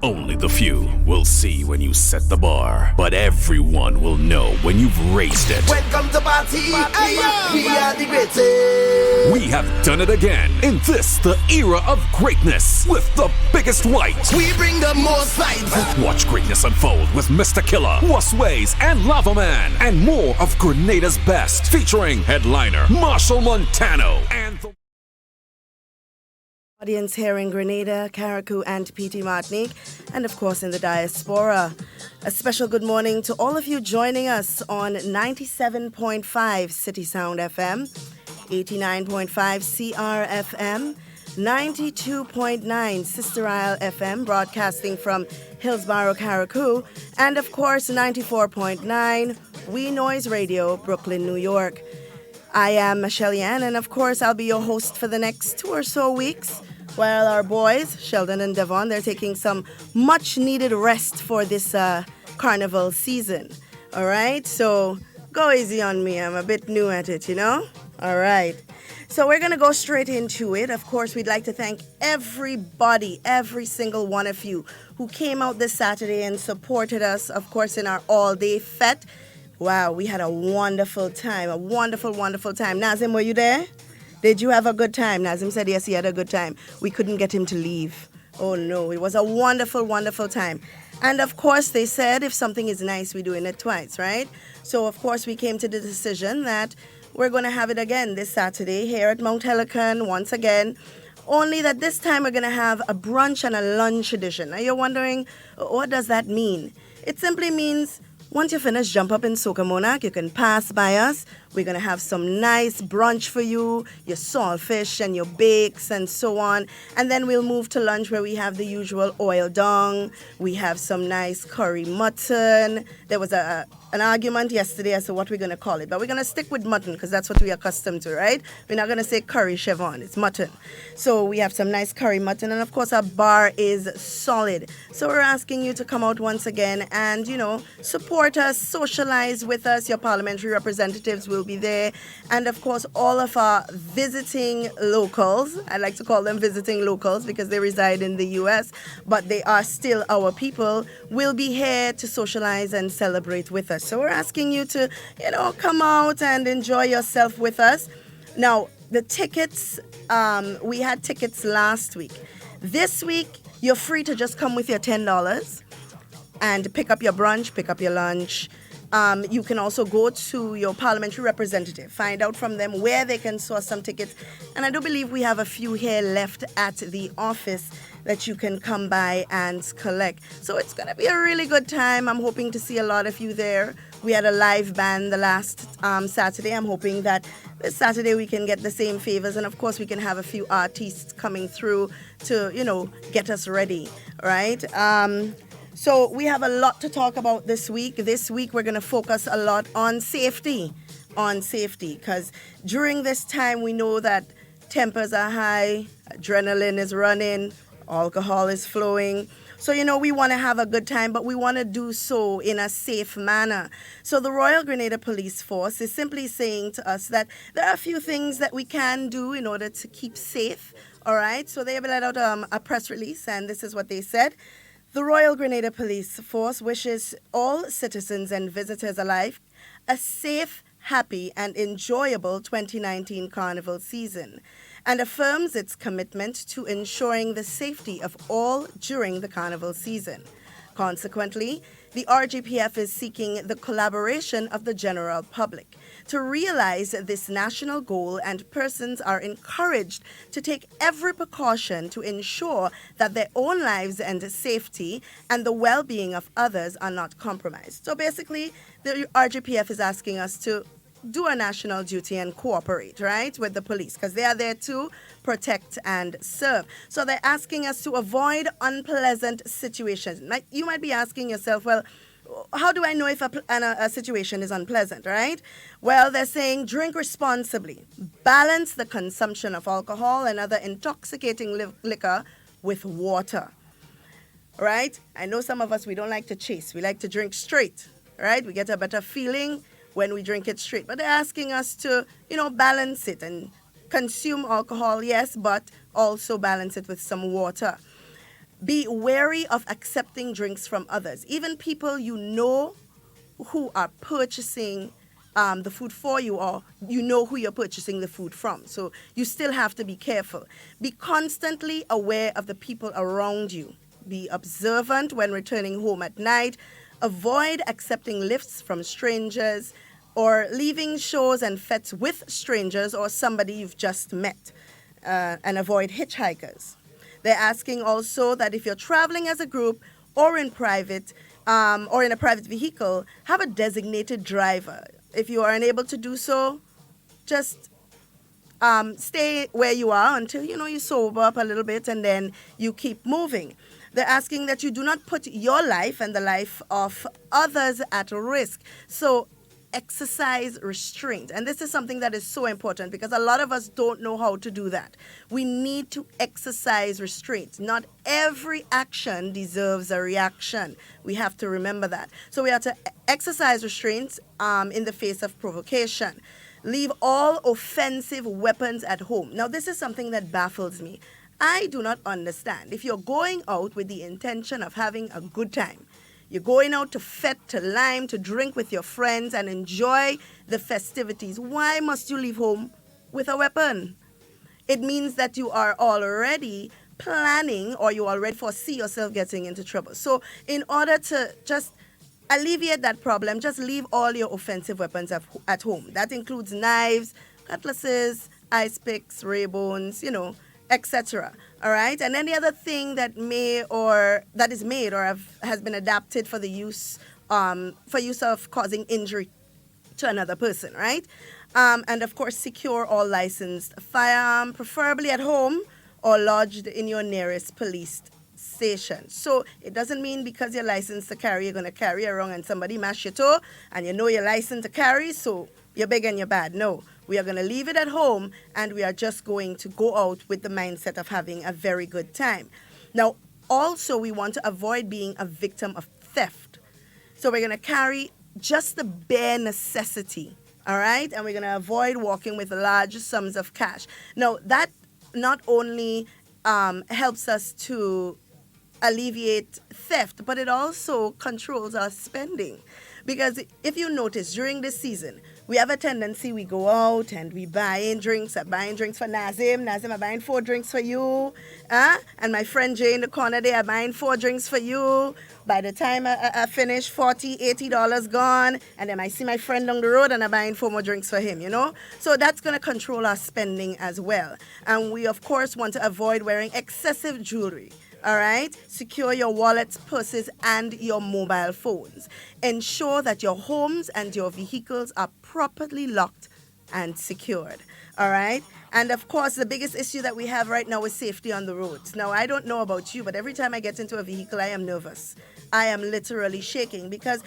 Only the few will see when you set the bar, but everyone will know when you've raised it. Welcome to party. We are the greatest. We have done it again in this, the era of greatness, with the biggest white. We bring the most light. Watch greatness unfold with Mr. Killer, WeiVybz, and Lava Man, and more of Grenada's best, featuring headliner Marshall Montano and the audience here in Grenada, Carriacou, and PT Martinique, and of course in the diaspora. A special good morning to all of you joining us on 97.5 CitysoundFM, 89.5 CRFM, 92.9 Sister Isle FM, broadcasting from Hillsborough, Carriacou, and of course 94.9 We Noise Radio, Brooklyn, New York. I am Michelle Yan, and of course I'll be your host for the next 2 or so weeks, while our boys, Sheldon and Devon, they're taking some much-needed rest for this carnival season. All right? So go easy on me. I'm a bit new at it, you know? All right. So we're going to go straight into it. Of course, we'd like to thank everybody, every single one of you who came out this Saturday and supported us, of course, in our all-day fete. Wow, we had a wonderful time, a wonderful, wonderful time. Nazim, were you there? Did you have a good time? Nazim said yes, he had a good time. We couldn't get him to leave. Oh no, it was a wonderful, wonderful time. And of course, they said if something is nice, we're doing it twice, right? So of course, we came to the decision that we're going to have it again this Saturday here at Mount Helicon once again. Only that this time we're going to have a brunch and a lunch edition. Now you're wondering, what does that mean? It simply means once you finish, jump up in Soca Monarch. You can pass by us. We're going to have some nice brunch for you, your saltfish and your bakes and so on. And then we'll move to lunch where we have the usual oil dong. We have some nice curry mutton. There was an argument yesterday as to what we're going to call it. But we're going to stick with mutton because that's what we're accustomed to, right? We're not going to say curry chevron. It's mutton. So we have some nice curry mutton. And, of course, our bar is solid. So we're asking you to come out once again and, you know, support us, socialize with us. Your parliamentary representatives will be there. And, of course, all of our visiting locals, I like to call them visiting locals because they reside in the U.S., but they are still our people, will be here to socialize and celebrate with us. So we're asking you to, you know, come out and enjoy yourself with us. Now, the tickets, we had tickets last week. This week, you're free to just come with your $10 and pick up your brunch, pick up your lunch. You can also go to your parliamentary representative, find out from them where they can source some tickets. And I do believe we have a few here left at the office that you can come by and collect. So it's going to be a really good time. I'm hoping to see a lot of you there. We had a live band the last Saturday. I'm hoping that this Saturday we can get the same favors. And, of course, we can have a few artists coming through to, you know, get us ready, right? So we have a lot to talk about this week. This week we're going to focus a lot on safety, because during this time we know that tempers are high, adrenaline is running, alcohol is flowing. So, you know, we want to have a good time, but we want to do so in a safe manner. So the Royal Grenada Police Force is simply saying to us that there are a few things that we can do in order to keep safe, all right? So they have let out a press release, and this is what they said. The Royal Grenada Police Force wishes all citizens and visitors alike a safe, happy, and enjoyable 2019 Carnival season, and affirms its commitment to ensuring the safety of all during the Carnival season. Consequently, the RGPF is seeking the collaboration of the general public to realize this national goal, and persons are encouraged to take every precaution to ensure that their own lives and safety and the well-being of others are not compromised. So basically, the RGPF is asking us to do our national duty and cooperate, right, with the police, because they are there to protect and serve. So they're asking us to avoid unpleasant situations. Like, you might be asking yourself, well, how do I know if a situation is unpleasant, right? Well, they're saying drink responsibly. Balance the consumption of alcohol and other intoxicating liquor with water, right? I know some of us, we don't like to chase. We like to drink straight, right? We get a better feeling when we drink it straight. But they're asking us to, you know, balance it and consume alcohol, yes, but also balance it with some water. Be wary of accepting drinks from others, even people you know who are purchasing the food for you, or you know who you're purchasing the food from. So you still have to be careful. Be constantly aware of the people around you. Be observant when returning home at night. Avoid accepting lifts from strangers or leaving shows and fetes with strangers or somebody you've just met. And avoid hitchhikers. They're asking also that if you're traveling as a group or in private, or in a private vehicle, have a designated driver. If you are unable to do so, just stay where you are until you sober up a little bit, and then you keep moving. They're asking that you do not put your life and the life of others at risk. So exercise restraint. And this is something that is so important because a lot of us don't know how to do that. We need to exercise restraint. Not every action deserves a reaction. We have to remember that. So we have to exercise restraint in the face of provocation. Leave all offensive weapons at home. Now, this is something that baffles me. I do not understand. If you're going out with the intention of having a good time, you're going out to fete, to lime, to drink with your friends and enjoy the festivities, why must you leave home with a weapon? It means that you are already planning, or you already foresee yourself getting into trouble. So in order to just alleviate that problem, just leave all your offensive weapons at home. That includes knives, cutlasses, ice picks, ray bones, etc. All right, and any other thing that is made or has been adapted for the use of causing injury to another person, right? And of course, secure all licensed firearm, preferably at home or lodged in your nearest police station. So it doesn't mean because you're licensed to carry, you're going to carry around and somebody mash your toe and you're licensed to carry, so you're big and you're bad. No, we are going to leave it at home and we are just going to go out with the mindset of having a very good time. Now, also, we want to avoid being a victim of theft. So we're going to carry just the bare necessity, all right? And we're going to avoid walking with large sums of cash. Now, that not only helps us to alleviate theft, but it also controls our spending. Because if you notice, during this season, we have a tendency, we go out and we buying drinks. I'm buying drinks for Nazim. Nazim, I'm buying 4 drinks for you. And my friend Jay in the corner there, I'm buying 4 drinks for you. By the time I finish, $40, $80 gone. And then I see my friend down the road and I'm buying 4 more drinks for him, So that's going to control our spending as well. And we, of course, want to avoid wearing excessive jewelry. All right? Secure your wallets, purses, and your mobile phones. Ensure that your homes and your vehicles are properly locked and secured. All right? And of course, the biggest issue that we have right now is safety on the roads. Now, I don't know about you, but every time I get into a vehicle, I am nervous. I am literally shaking because,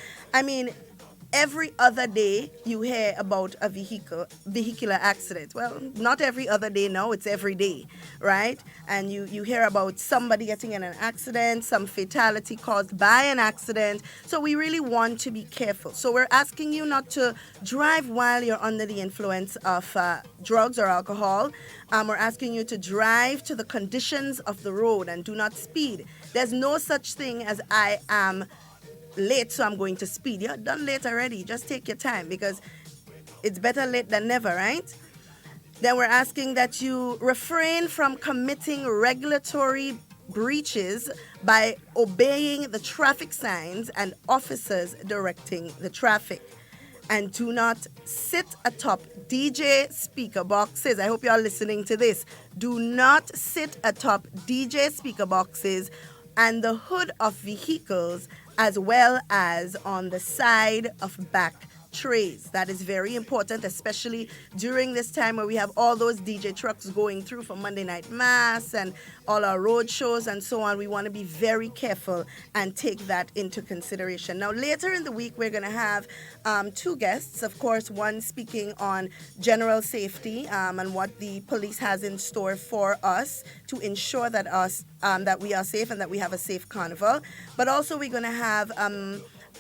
every other day you hear about a vehicular accident. Well, not every other day now, it's every day, right? And you hear about somebody getting in an accident, some fatality caused by an accident. So we really want to be careful. So we're asking you not to drive while you're under the influence of drugs or alcohol. We're asking you to drive to the conditions of the road and do not speed. There's no such thing as I am late, so I'm going to speed. You're done late already. Just take your time because it's better late than never, right? Then we're asking that you refrain from committing regulatory breaches by obeying the traffic signs and officers directing the traffic. And do not sit atop DJ speaker boxes. I hope you are listening to this. Do not sit atop DJ speaker boxes and the hood of vehicles, as well as on the side of back trays. That is very important, especially during this time where we have all those DJ trucks going through for Monday Night Mass and all our road shows and so on. We want to be very careful and take that into consideration. Now, later in the week, we're going to have 2 guests. Of course, one speaking on general safety and what the police has in store for us to ensure that that we are safe and that we have a safe carnival. But also, we're going to have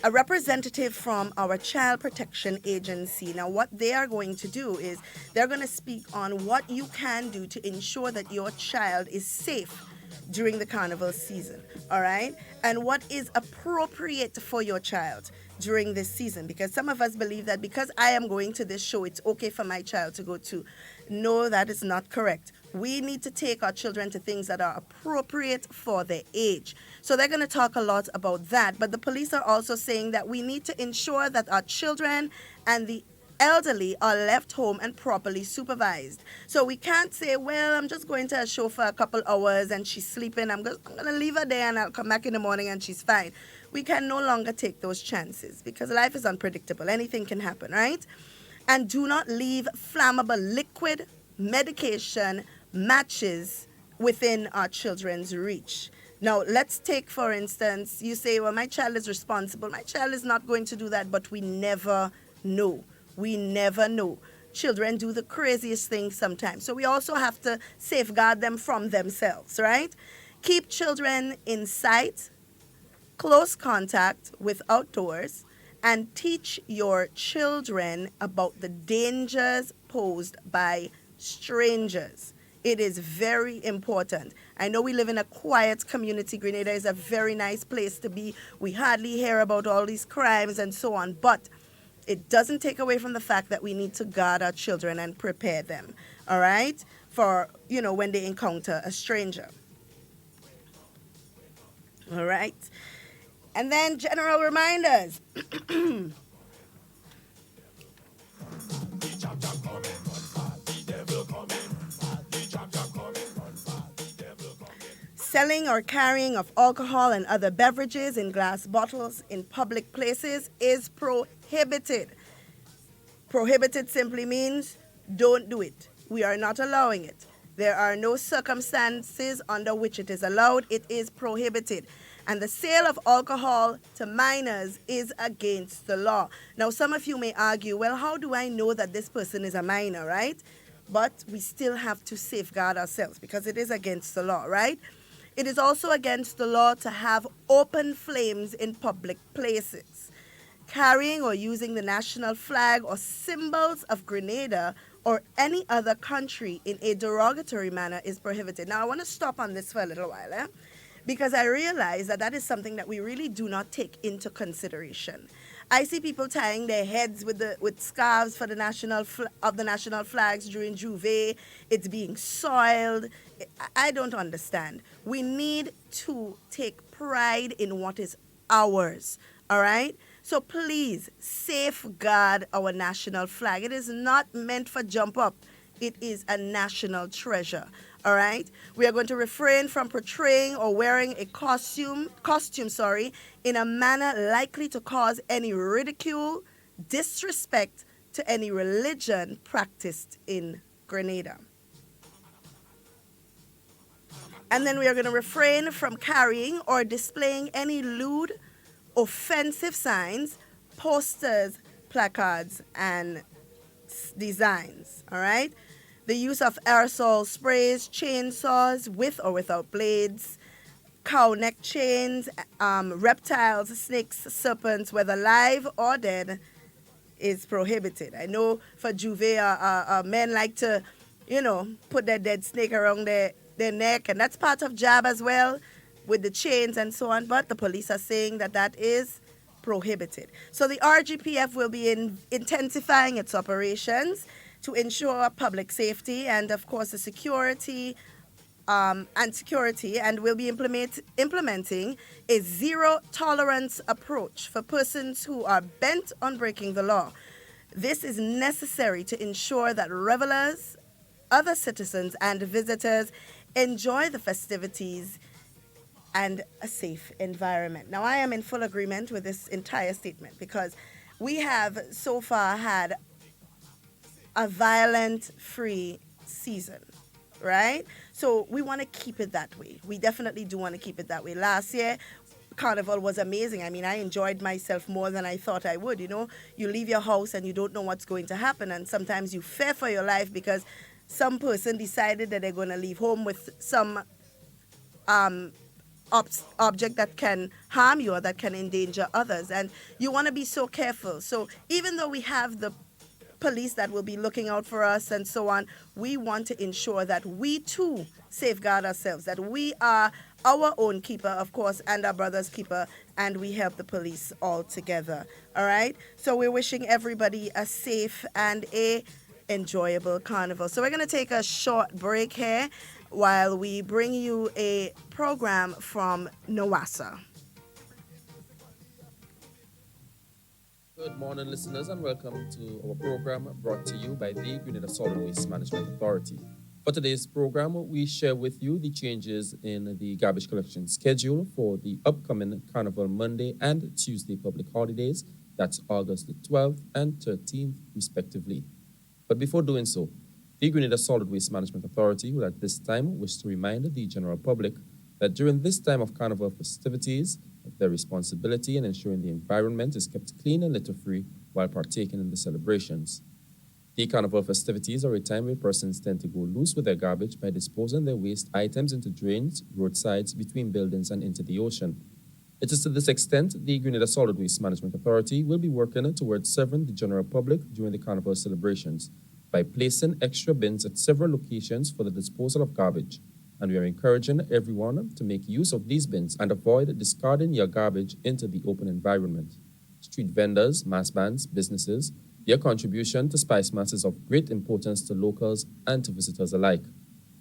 a representative from our Child Protection Agency. Now, what they are going to do is they're going to speak on what you can do to ensure that your child is safe during the carnival season, all right? And what is appropriate for your child during this season? Because some of us believe that because I am going to this show, it's okay for my child to go to. No, that is not correct. We need to take our children to things that are appropriate for their age. So they're going to talk a lot about that. But the police are also saying that we need to ensure that our children and the elderly are left home and properly supervised. So we can't say, well, I'm just going to a show for a couple hours and she's sleeping. I'm going to leave her there and I'll come back in the morning and she's fine. We can no longer take those chances because life is unpredictable. Anything can happen, right? And do not leave flammable liquid, medication, matches within our children's reach. Now, let's take, for instance, you say, well, my child is responsible. My child is not going to do that, but we never know. We never know. Children do the craziest things sometimes. So we also have to safeguard them from themselves, right? Keep children in sight, close contact with outdoors, and teach your children about the dangers posed by strangers. It is very important. I know we live in a quiet community. Grenada is a very nice place to be. We hardly hear about all these crimes and so on, but it doesn't take away from the fact that we need to guard our children and prepare them, all right, for, when they encounter a stranger. All right. And then general reminders. Selling or carrying of alcohol and other beverages in glass bottles in public places is prohibited. Prohibited simply means don't do it. We are not allowing it. There are no circumstances under which it is allowed. It is prohibited. And the sale of alcohol to minors is against the law. Now, some of you may argue, well, how do I know that this person is a minor, right? But we still have to safeguard ourselves because it is against the law, right? It is also against the law to have open flames in public places. Carrying or using the national flag or symbols of Grenada or any other country in a derogatory manner is prohibited. Now, I want to stop on this for a little while, because I realize that is something that we really do not take into consideration. I see people tying their heads with scarves for the national flags during Juve. It's being soiled. I don't understand. We need to take pride in what is ours, all right? So please safeguard our national flag. It is not meant for jump up. It is a national treasure, all right? We are going to refrain from portraying or wearing a costume, in a manner likely to cause any ridicule, disrespect to any religion practiced in Grenada. And then we are going to refrain from carrying or displaying any lewd, offensive signs, posters, placards, and designs, all right? The use of aerosol sprays, chainsaws with or without blades, cow neck chains, reptiles, snakes, serpents, whether live or dead, is prohibited. I know for Juve, men like to, put their dead snake around their neck, and that's part of job as well, with the chains and so on, but the police are saying that is prohibited. So the RGPF will be intensifying its operations to ensure public safety and, of course, the security, and will be implementing a zero-tolerance approach for persons who are bent on breaking the law. This is necessary to ensure that revelers, other citizens, and visitors enjoy the festivities and a safe environment. Now, I am in full agreement with this entire statement because we have so far had a violent-free season, right? So we want to keep it that way. We definitely do want to keep it that way. Last year, Carnival was amazing. I mean, I enjoyed myself more than I thought I would, You leave your house and you don't know what's going to happen, and sometimes you fear for your life because some person decided that they're going to leave home with some object that can harm you or that can endanger others, and you want to be so careful. So even though we have the police that will be looking out for us and so on. We want to ensure that we too safeguard ourselves, that we are our own keeper, of course, and our brother's keeper, and we help the police all together. All right? So we're wishing everybody a safe and a enjoyable carnival. So we're going to take a short break here while we bring you a program from Nawasa. Good morning, listeners, and welcome to our program brought to you by the Grenada Solid Waste Management Authority. For today's program, we share with you the changes in the garbage collection schedule for the upcoming Carnival Monday and Tuesday public holidays. That's August the 12th and 13th, respectively. But before doing so, the Grenada Solid Waste Management Authority will at this time wish to remind the general public that during this time of Carnival festivities, their responsibility in ensuring the environment is kept clean and litter-free while partaking in the celebrations. The Carnival festivities are a time where persons tend to go loose with their garbage by disposing their waste items into drains, roadsides, between buildings, and into the ocean. It is to this extent the Grenada Solid Waste Management Authority will be working towards serving the general public during the Carnival celebrations by placing extra bins at several locations for the disposal of garbage. And we are encouraging everyone to make use of these bins and avoid discarding your garbage into the open environment. Street vendors, mass bands, businesses, their contribution to Spice Mass is of great importance to locals and to visitors alike.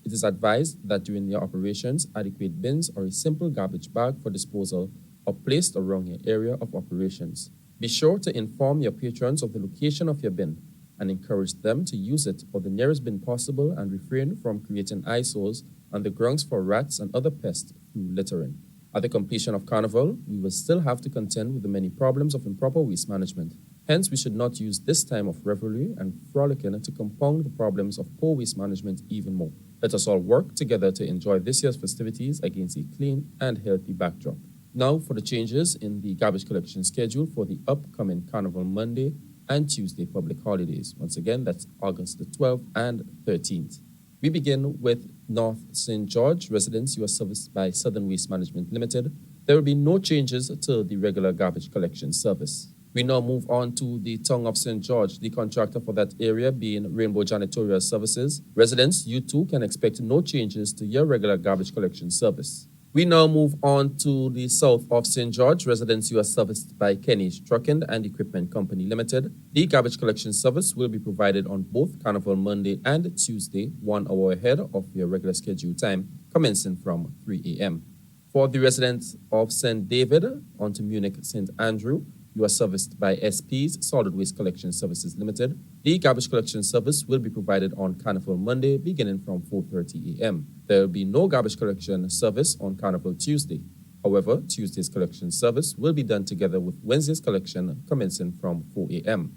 It is advised that during your operations, adequate bins or a simple garbage bag for disposal are placed around your area of operations. Be sure to inform your patrons of the location of your bin and encourage them to use it for the nearest bin possible and refrain from creating eyesores on the grounds for rats and other pests through littering. At the completion of Carnival, we will still have to contend with the many problems of improper waste management. Hence, we should not use this time of revelry and frolicking to compound the problems of poor waste management even more. Let us all work together to enjoy this year's festivities against a clean and healthy backdrop. Now for the changes in the garbage collection schedule for the upcoming Carnival Monday and Tuesday public holidays. Once again, that's August the 12th and 13th. We begin with North St. George residents who are serviced by Southern Waste Management Limited. There will be no changes to the regular garbage collection service. We now move on to the Tongue of St. George, the contractor for that area being Rainbow Janitorial Services. Residents, you too can expect no changes to your regular garbage collection service. We now move on to the south of St. George. Residents who are serviced by Kenny's Trucking and Equipment Company Limited. The garbage collection service will be provided on both Carnival Monday and Tuesday, 1 hour ahead of your regular scheduled time, commencing from 3 a.m. For the residents of St. David onto Munich St. Andrew, you are serviced by SP's Solid Waste Collection Services Limited. The garbage collection service will be provided on Carnival Monday beginning from 4:30 a.m. There will be no garbage collection service on Carnival Tuesday. However, Tuesday's collection service will be done together with Wednesday's collection commencing from 4 a.m.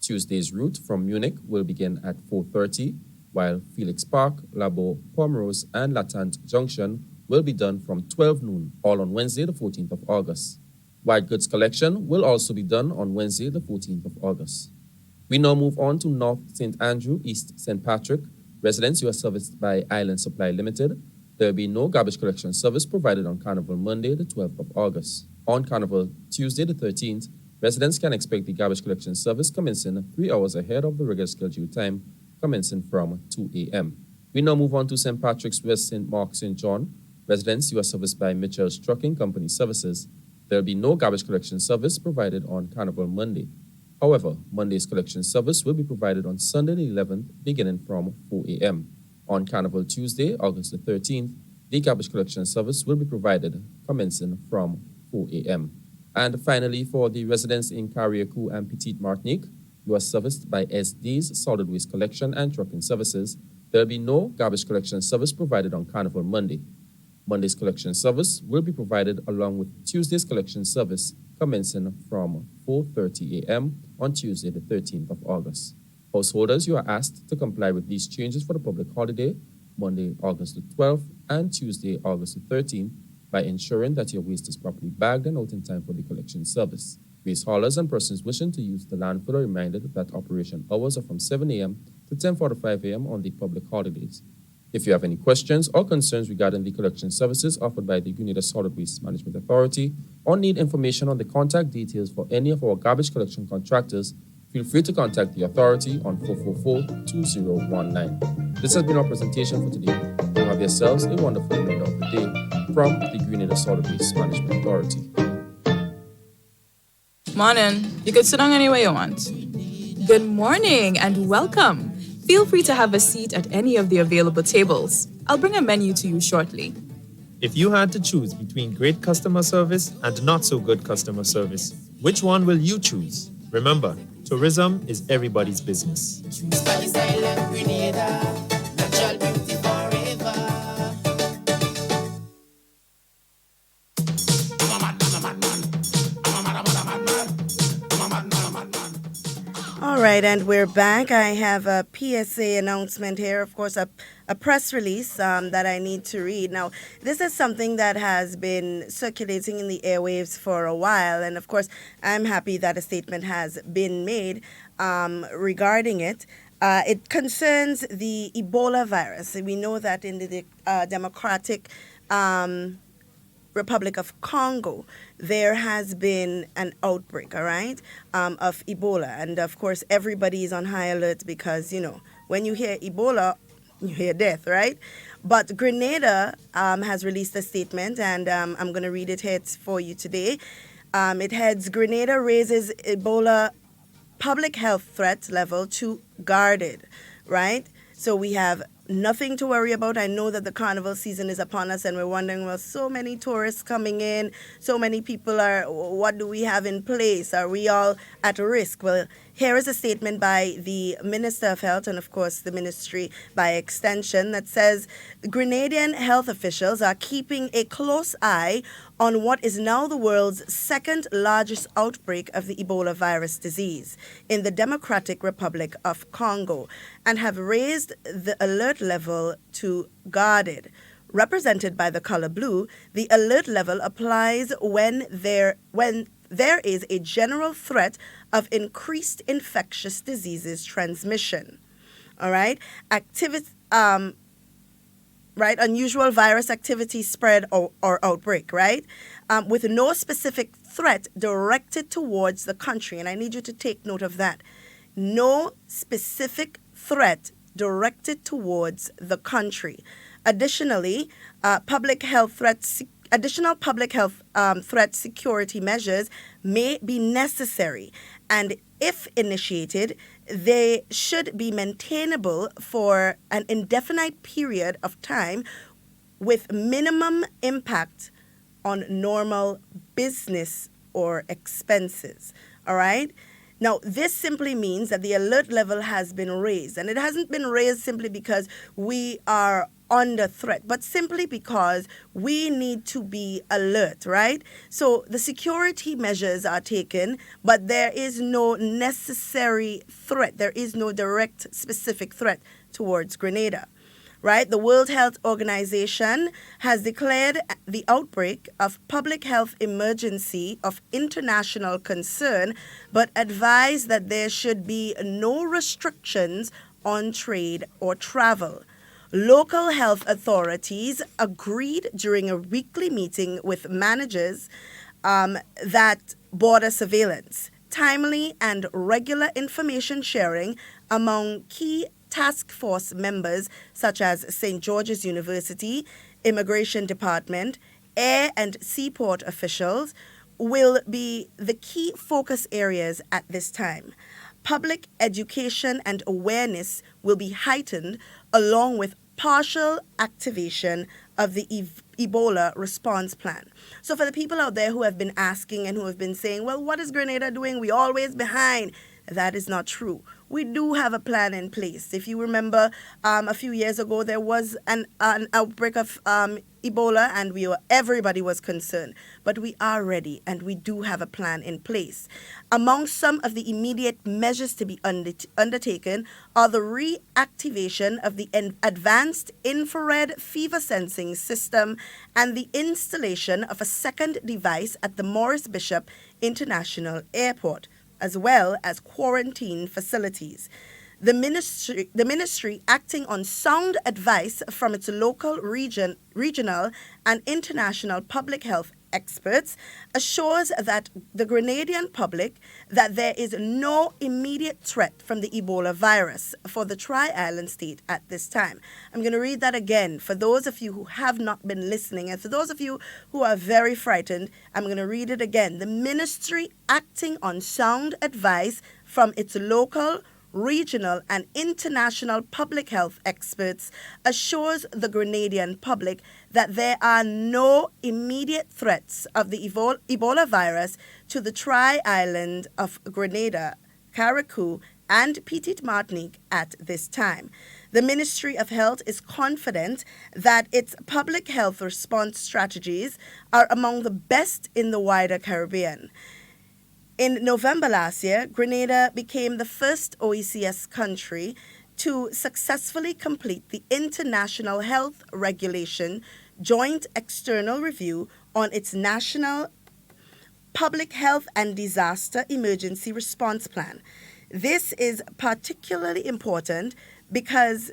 Tuesday's route from Munich will begin at 4:30, while Felix Park, Labo, Pomerose, and Latant Junction will be done from 12 noon, all on Wednesday the 14th of August. White goods collection will also be done on Wednesday, the 14th of August. We now move on to North St. Andrew, East St. Patrick. Residents who are serviced by Island Supply Limited. There will be no garbage collection service provided on Carnival Monday, the 12th of August. On Carnival Tuesday, the 13th, residents can expect the garbage collection service commencing 3 hours ahead of the regular scheduled time, commencing from 2 a.m. We now move on to St. Patrick's West St. Mark St. John. Residents who are serviced by Mitchell's Trucking Company Services. There will be no garbage collection service provided on Carnival Monday. However, Monday's collection service will be provided on Sunday the 11th, beginning from 4 a.m. On Carnival Tuesday, August the 13th, the garbage collection service will be provided, commencing from 4 a.m. And finally, for the residents in Carriacou and Petite Martinique, you are serviced by SD's Solid Waste Collection and Trucking Services. There will be no garbage collection service provided on Carnival Monday. Monday's collection service will be provided along with Tuesday's collection service, commencing from 4:30 a.m. on Tuesday, the 13th of August. Householders, you are asked to comply with these changes for the public holiday, Monday, August the 12th, and Tuesday, August the 13th, by ensuring that your waste is properly bagged and out in time for the collection service. Waste haulers and persons wishing to use the landfill are reminded that operation hours are from 7 a.m. to 10:45 a.m. on the public holidays. If you have any questions or concerns regarding the collection services offered by the Grenada Solid Waste Management Authority, or need information on the contact details for any of our garbage collection contractors, Feel free to contact the authority on 444-2019. This has been our presentation for today. You have yourselves a wonderful remainder of the day from the Grenada Solid Waste Management Authority. Morning. You can sit down anywhere you want. Good morning and welcome. Feel free to have a seat at any of the available tables. I'll bring a menu to you shortly. If you had to choose between great customer service and not so good customer service, which one will you choose? Remember, tourism is everybody's business. All right, and we're back. I have a PSA announcement here, of course, a press release that I need to read. Now, this is something that has been circulating in the airwaves for a while, and of course, I'm happy that a statement has been made regarding it. It concerns the Ebola virus. We know that in the Democratic Republic of Congo, there has been an outbreak, all right, of Ebola. And of course, everybody is on high alert because, you know, when you hear Ebola, you hear death, right? But Grenada has released a statement, and I'm going to read it here for you today. It heads, Grenada raises Ebola public health threat level to guarded, right? So we have nothing to worry about. I know that the carnival season is upon us and we're wondering, well, so many tourists coming in, so many people are, what do we have in place? Are we all at risk? Well, here is a statement by the Minister of Health and, of course, the ministry by extension that says Grenadian health officials are keeping a close eye on what is now the world's second largest outbreak of the Ebola virus disease in the Democratic Republic of Congo and have raised the alert level to guarded. Represented by the color blue, the alert level applies when there is a general threat of increased infectious diseases transmission. All right? Unusual virus activity spread or outbreak, right? With no specific threat directed towards the country. And I need you to take note of that. No specific threat directed towards the country. Additionally, additional public health threat security measures may be necessary, and if initiated, they should be maintainable for an indefinite period of time with minimum impact on normal business or expenses. All right? Now, this simply means that the alert level has been raised, and it hasn't been raised simply because we are under threat, but simply because we need to be alert, right? So the security measures are taken, but there is no necessary threat. There is no direct specific threat towards Grenada, right? The World Health Organization has declared the outbreak of public health emergency of international concern, but advised that there should be no restrictions on trade or travel. Local health authorities agreed during a weekly meeting with managers that border surveillance, timely and regular information sharing among key task force members such as St. George's University, Immigration Department, air and seaport officials will be the key focus areas at this time. Public education and awareness will be heightened along with partial activation of the Ebola response plan. So for the people out there who have been asking and who have been saying, well, what is Grenada doing? We always behind. That is not true. We do have a plan in place. If you remember, a few years ago, there was an outbreak of Ebola, and everybody was concerned. But we are ready, and we do have a plan in place. Among some of the immediate measures to be undertaken are the reactivation of the advanced infrared fever sensing system and the installation of a second device at the Morris Bishop International Airport, as well as quarantine facilities. The ministry, acting on sound advice from its local, regional, and international public health experts assures that the Grenadian public that there is no immediate threat from the Ebola virus for the Tri-Island state at this time. I'm going to read that again for those of you who have not been listening, and for those of you who are very frightened, I'm going to read it again. The ministry, acting on sound advice from its local, regional, and international public health experts, assures the Grenadian public that there are no immediate threats of the Ebola virus to the Tri-Island of Grenada, Carriacou, and Petite Martinique at this time. The Ministry of Health is confident that its public health response strategies are among the best in the wider Caribbean. In November last year, Grenada became the first OECS country to successfully complete the International Health Regulation Joint External Review on its National Public Health and Disaster Emergency Response Plan. This is particularly important because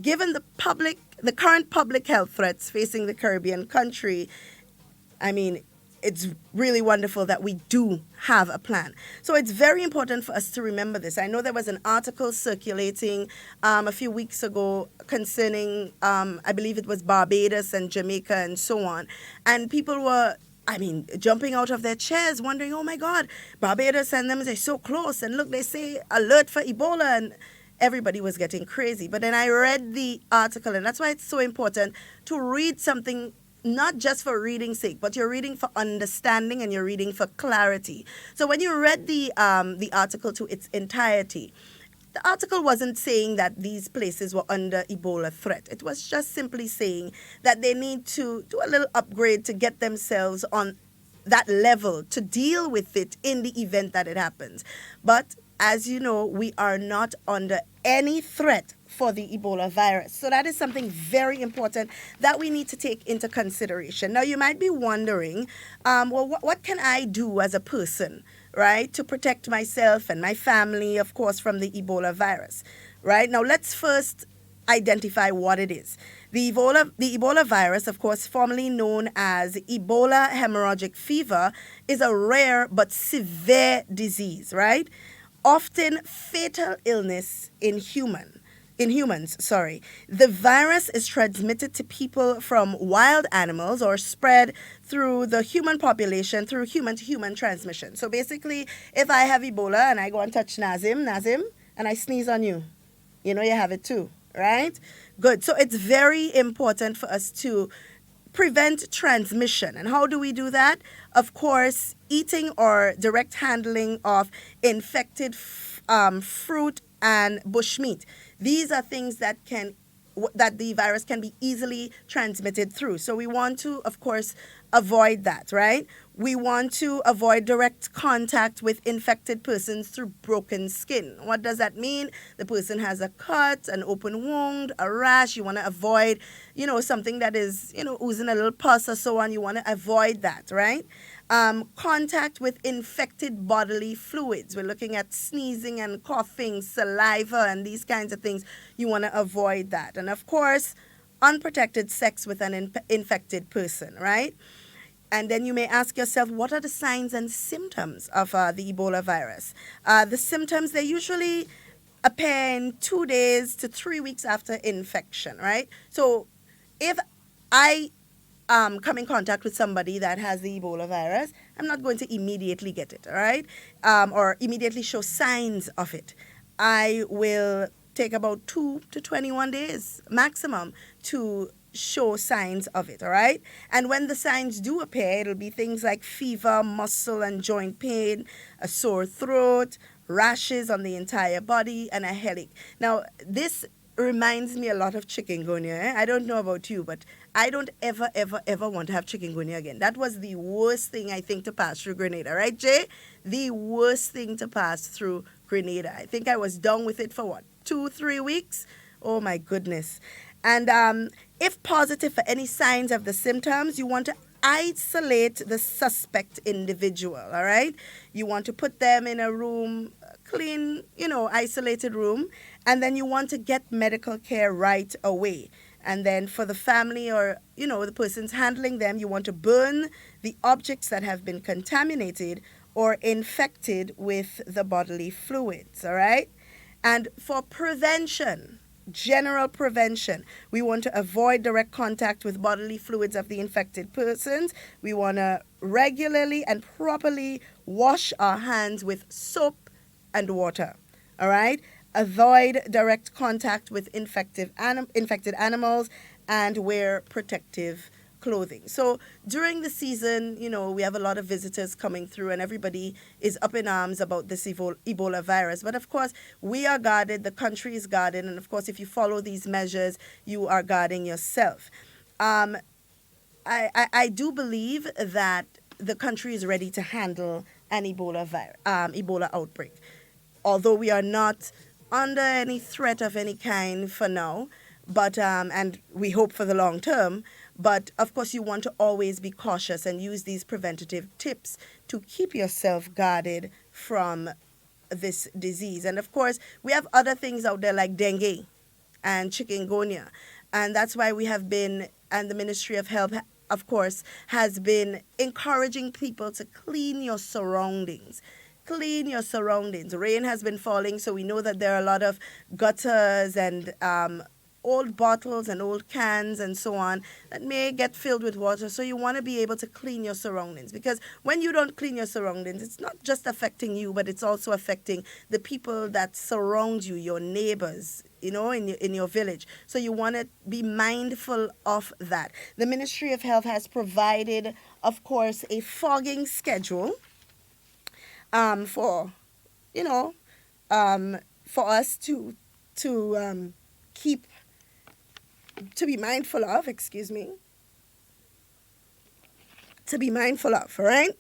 given the current public health threats facing the Caribbean country, it's really wonderful that we do have a plan. So it's very important for us to remember this. I know there was an article circulating a few weeks ago concerning, I believe it was Barbados and Jamaica and so on. And people were, jumping out of their chairs wondering, oh my God, Barbados and them, they're so close. And look, they say alert for Ebola, and everybody was getting crazy. But then I read the article, and that's why it's so important to read something not just for reading's sake, but you're reading for understanding and you're reading for clarity. So when you read the article to its entirety, the article wasn't saying that these places were under Ebola threat. It was just simply saying that they need to do a little upgrade to get themselves on that level to deal with it in the event that it happens. But as you know, we are not under any threat for the Ebola virus. So that is something very important that we need to take into consideration. Now, you might be wondering, what can I do as a person, right, to protect myself and my family, of course, from the Ebola virus, right? Now, let's first identify what it is. The Ebola virus, of course, formerly known as Ebola hemorrhagic fever, is a rare but severe disease, right? Often fatal illness in humans. The virus is transmitted to people from wild animals or spread through the human population through human-to-human transmission. So basically, if I have Ebola and I go and touch Nazim, and I sneeze on you, you have it too, right? Good. So it's very important for us to prevent transmission. And how do we do that? Of course, eating or direct handling of infected fruit and bushmeat. These are things that the virus can be easily transmitted through. So we want to, of course, avoid that, right? We want to avoid direct contact with infected persons through broken skin. What does that mean? The person has a cut, an open wound, a rash. You want to avoid, something that is, oozing a little pus or so on. You want to avoid that, right? Contact with infected bodily fluids. We're looking at sneezing and coughing, saliva, and these kinds of things. You want to avoid that. And of course, unprotected sex with an infected person, right? And then you may ask yourself, what are the signs and symptoms of the Ebola virus? The symptoms, they usually appear in 2 days to 3 weeks after infection, right? So if I come in contact with somebody that has the Ebola virus, I'm not going to immediately get it, all right? Or immediately show signs of it. I will take about 2 to 21 days maximum to show signs of it, all right? And when the signs do appear, it'll be things like fever, muscle and joint pain, a sore throat, rashes on the entire body, and a headache. Now, this reminds me a lot of chikungunya. I don't know about you, but I don't ever want to have chikungunya again. That was the worst thing, I think, to pass through Grenada, right, Jay? The worst thing to pass through Grenada. I think I was down with it for 2-3 weeks? Oh, my goodness. And if positive for any signs of the symptoms, you want to isolate the suspect individual, all right? You want to put them in a room, clean, isolated room, and then you want to get medical care right away. And then for the family or, the persons handling them, you want to burn the objects that have been contaminated or infected with the bodily fluids, all right? And for prevention, general prevention, we want to avoid direct contact with bodily fluids of the infected persons. We want to regularly and properly wash our hands with soap and water, all right? Avoid direct contact with infected animals and wear protective clothing. So during the season, we have a lot of visitors coming through and everybody is up in arms about this Ebola virus. But of course, we are guarded, the country is guarded, and of course, if you follow these measures, you are guarding yourself. I do believe that the country is ready to handle an Ebola outbreak. Although we are not under any threat of any kind for now, but and we hope for the long term. But of course, you want to always be cautious and use these preventative tips to keep yourself guarded from this disease. And of course, we have other things out there like dengue and chikungunya. And that's why we have been, and the Ministry of Health, of course, has been encouraging people to clean your surroundings. Clean your surroundings. Rain has been falling, so we know that there are a lot of gutters and old bottles and old cans and so on that may get filled with water. So you want to be able to clean your surroundings, because when you don't clean your surroundings, it's not just affecting you, but it's also affecting the people that surround you, your neighbors, in your village. So you want to be mindful of that. The Ministry of Health has provided, of course, a fogging schedule for us to keep, to be mindful of, all right?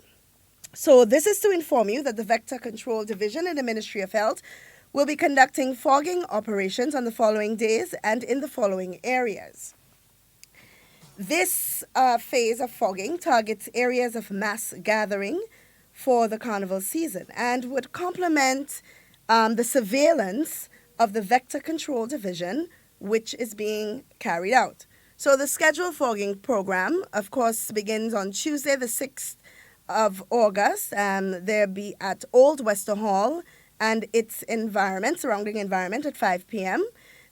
So this is to inform you that the Vector Control Division in the Ministry of Health will be conducting fogging operations on the following days and in the following areas. This phase of fogging targets areas of mass gathering for the carnival season and would complement the surveillance of the Vector Control Division, which is being carried out. So the scheduled fogging program, of course, begins on Tuesday, the 6th of August. They'll be at Old Wester Hall and its surrounding environment at 5 p.m.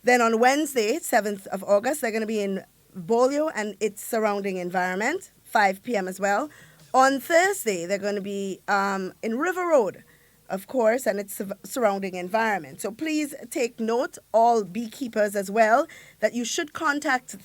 Then on Wednesday, 7th of August, they're going to be in Bolio and its surrounding environment, 5 p.m. as well. On Thursday, they're going to be in River Road, of course, and its surrounding environment. So please take note, all beekeepers as well, that you should contact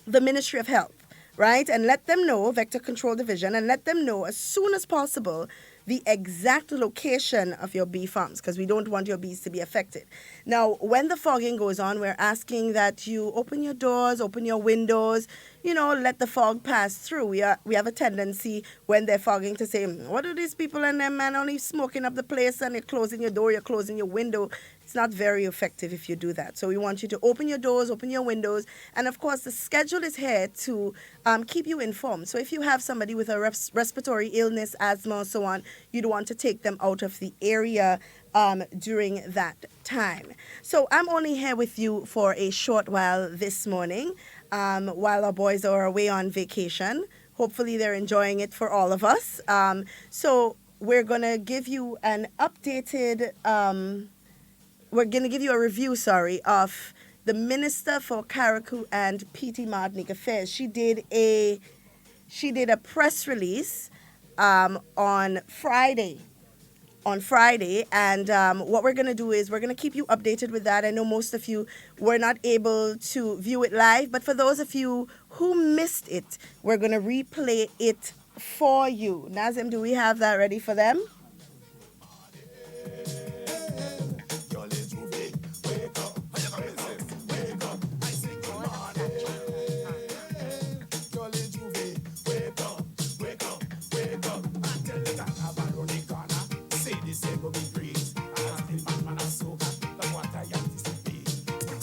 the Ministry of Health, right? And let them know, Vector Control Division, and let them know as soon as possible the exact location of your bee farms, because we don't want your bees to be affected. Now, when the fogging goes on, we're asking that you open your doors, open your windows, let the fog pass through. We have a tendency when they're fogging to say, what are these people and them, man, only smoking up the place, and you're closing your door, you're closing your window. It's not very effective if you do that. So we want you to open your doors, open your windows, and of course the schedule is here to keep you informed. So if you have somebody with a respiratory illness, asthma, or so on, you'd want to take them out of the area during that time. So I'm only here with you for a short while this morning while our boys are away on vacation. Hopefully they're enjoying it for all of us. So we're going to give you an updated, we're going to give you a review, of the Minister for Carriacou and PT Martinique Affairs. She did a press release on Friday, and what we're going to do is we're going to keep you updated with that. I know most of you were not able to view it live, but for those of you who missed it, we're going to replay it for you. Nazim, do we have that ready for them?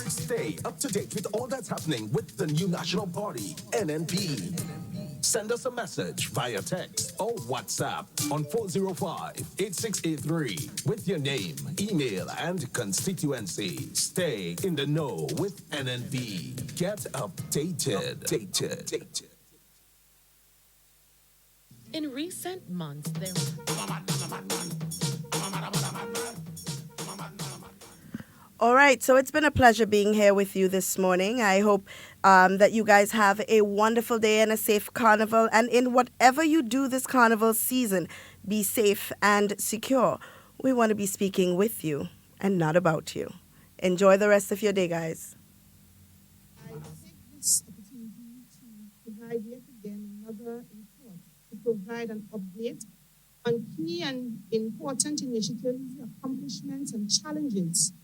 Stay up to date with all that's happening with the new national party, NNP. Send us a message via text or WhatsApp on 405-8683 with your name, email, and constituency. Stay in the know with NNB. Get updated. In recent months, there. All right, so it's been a pleasure being here with you this morning. I hope that you guys have a wonderful day and a safe carnival. And in whatever you do this carnival season, be safe and secure. We want to be speaking with you and not about you. Enjoy the rest of your day, guys. I take this opportunity to provide yet again another report to provide an update on key and important initiatives, accomplishments, and challenges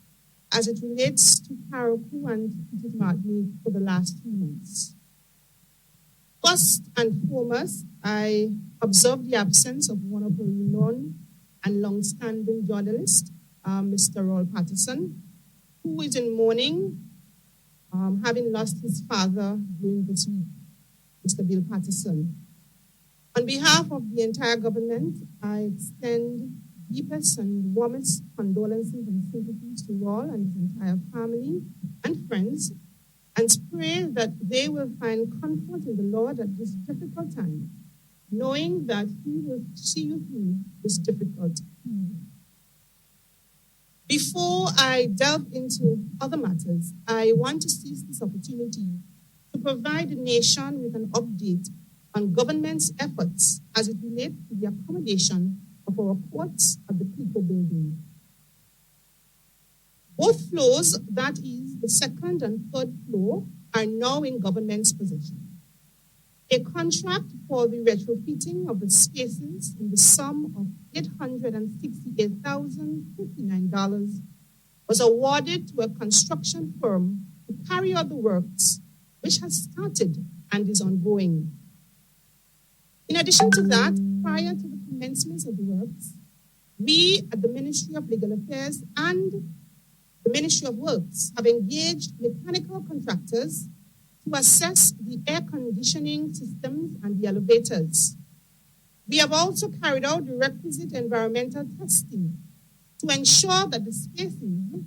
as it relates to Carriacou and Martinique for the last 3 months. First and foremost, I observed the absence of one of the renowned and long-standing journalist, Mr. Roll Patterson, who is in mourning, having lost his father during this week, Mr. Bill Patterson. On behalf of the entire government, I extend deepest and warmest condolences and sympathies to Roll and his entire family and friends, and pray that they will find comfort in the Lord at this difficult time, knowing that He will see you through this difficult time. Before I delve into other matters, I want to seize this opportunity to provide the nation with an update on government's efforts as it relates to the accommodation of our courts at the Carriacou building. Both floors, that is, the second and third floor, are now in government's possession. A contract for the retrofitting of the spaces in the sum of $868,059 was awarded to a construction firm to carry out the works, which has started and is ongoing. In addition to that, prior to the commencement of the works, we at the Ministry of Legal Affairs and the Ministry of Works have engaged mechanical contractors to assess the air conditioning systems and the elevators. We have also carried out the requisite environmental testing to ensure that the spaces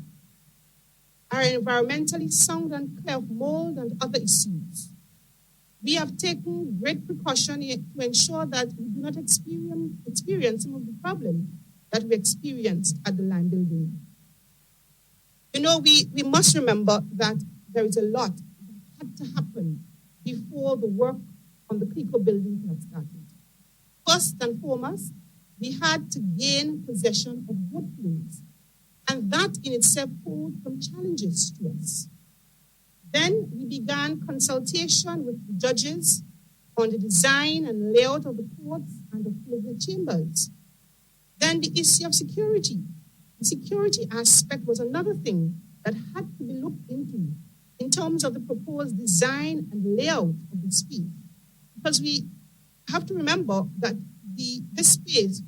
are environmentally sound and clear of mold and other issues. We have taken great precaution to ensure that we do not experience some of the problems that we experienced at the Lime building. You know, we must remember that there is a lot that had to happen before the work on the Carriacou building could have started. First and foremost, we had to gain possession of both floors, and that in itself posed some challenges to us. Then we began consultation with the judges on the design and layout of the courts and of the chambers. Then the issue of security. The security aspect was another thing that had to be looked into in terms of the proposed design and layout of the space. Because we have to remember that this space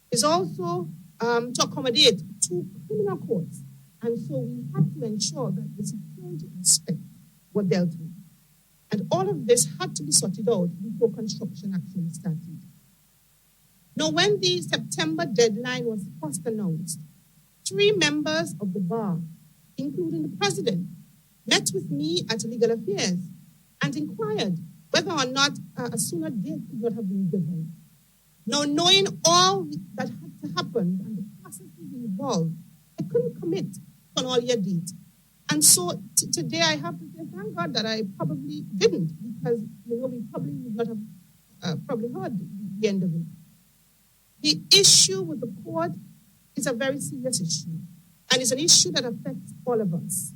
is also to accommodate 2 criminal courts. And so we had to ensure that the security aspect were dealt with. And all of this had to be sorted out before construction actually started. Now, when the September deadline was first announced, 3 members of the bar, including the president, met with me at Legal Affairs and inquired whether or not a sooner date could not have been given. Now, knowing all that had to happen and the processes involved, I couldn't commit to an earlier date. And so today I have to say, thank God that I probably didn't, because we probably would not have probably heard the end of it. The issue with the court is a very serious issue, and it's an issue that affects all of us.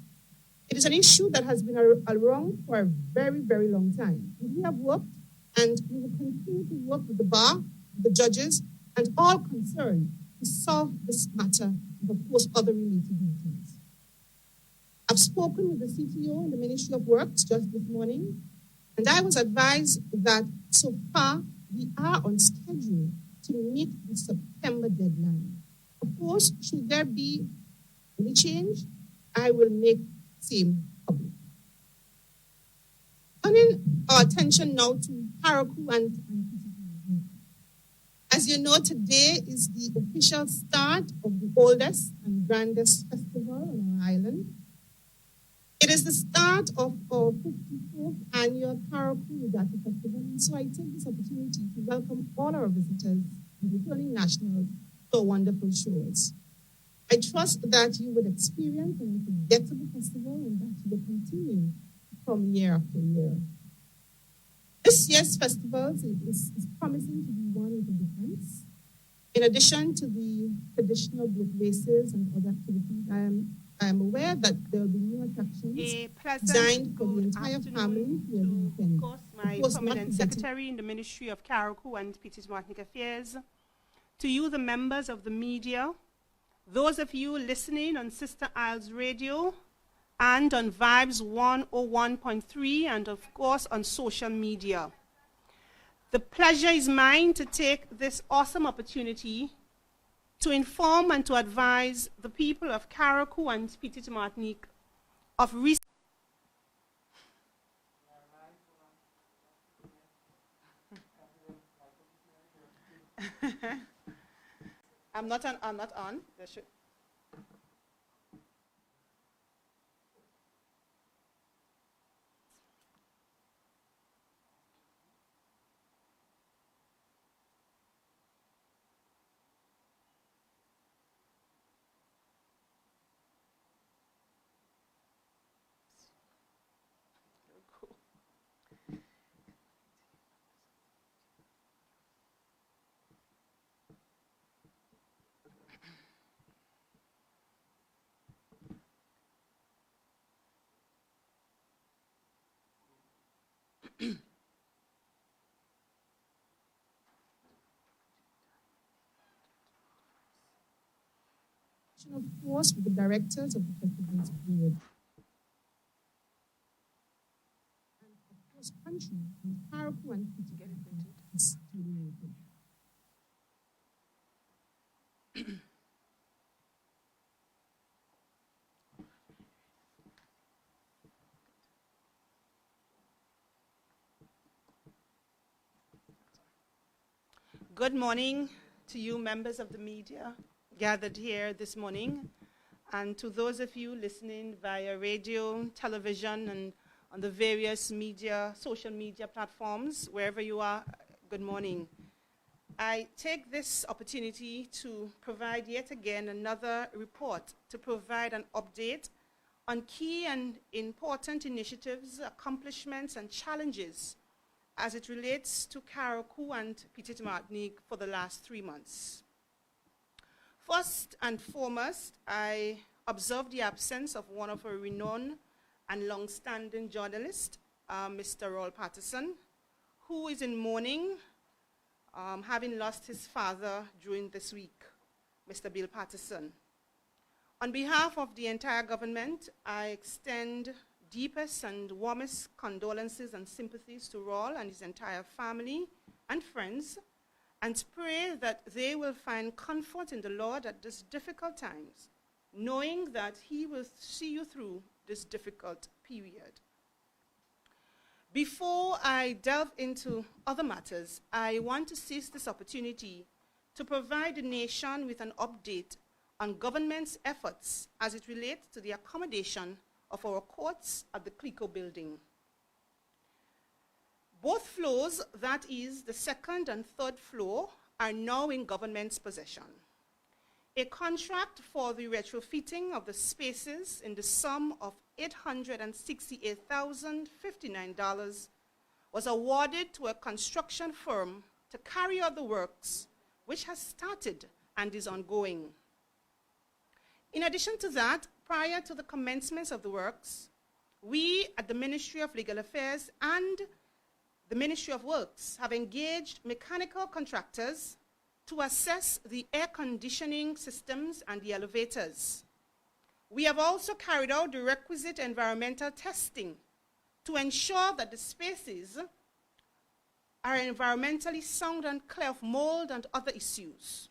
It is an issue that has been around for a very, very long time. And we have worked, and we will continue to work with the bar, the judges, and all concerned to solve this matter, and of course, other related details. I've spoken with the CTO in the Ministry of Works just this morning, and I was advised that so far we are on schedule to meet the September deadline. Of course, should there be any change, I will make same public. Turning our attention now to Carriacou and as you know, today is the official start of the oldest and grandest festival on our island. It is the start of our 54th annual Carriacou Regatta Festival, and so I take this opportunity to welcome all our visitors and returning nationals to our wonderful shores. I trust that you would experience an unforgettable festival and that you will continue to come year after year. This year's festival is promising to be one with a difference. In addition to the traditional boat races and other activities, I am aware that there will be new attractions designed for the entire family for the weekend. Of course, my permanent secretary in the Ministry of Carriacou and Petite Martinique Affairs, to you, the members of the media, those of you listening on Sister Isles Radio and on WeiVybz 101.3 and of course on social media. The pleasure is mine to take this awesome opportunity to inform and to advise the people of Carriacou and Petite Martinique of recent I'm not on. Of course, with the directors of the festival's board. And of course, country and Carriacou and Petite Martinique is dominated. Good morning to you, members of the media gathered here this morning, and to those of you listening via radio, television, and on the various media, social media platforms, wherever you are, good morning. I take this opportunity to provide yet again another report to provide an update on key and important initiatives, accomplishments, and challenges as it relates to Carriacou and Petite Martinique for the last 3 months. First and foremost, I observed the absence of one of our renowned and long-standing journalists, Mr. Roll Patterson, who is in mourning, having lost his father during this week, Mr. Bill Patterson. On behalf of the entire government, I extend deepest and warmest condolences and sympathies to Roll and his entire family and friends, and pray that they will find comfort in the Lord at these difficult times, knowing that he will see you through this difficult period. Before I delve into other matters, I want to seize this opportunity to provide the nation with an update on government's efforts as it relates to the accommodation of our courts at the CLICO building. Both floors, that is the second and third floor, are now in government's possession. A contract for the retrofitting of the spaces in the sum of $868,059 was awarded to a construction firm to carry out the works, which has started and is ongoing. In addition to that, prior to the commencement of the works, we at the Ministry of Legal Affairs and the Ministry of Works have engaged mechanical contractors to assess the air conditioning systems and the elevators. We have also carried out the requisite environmental testing to ensure that the spaces are environmentally sound and clear of mold and other issues.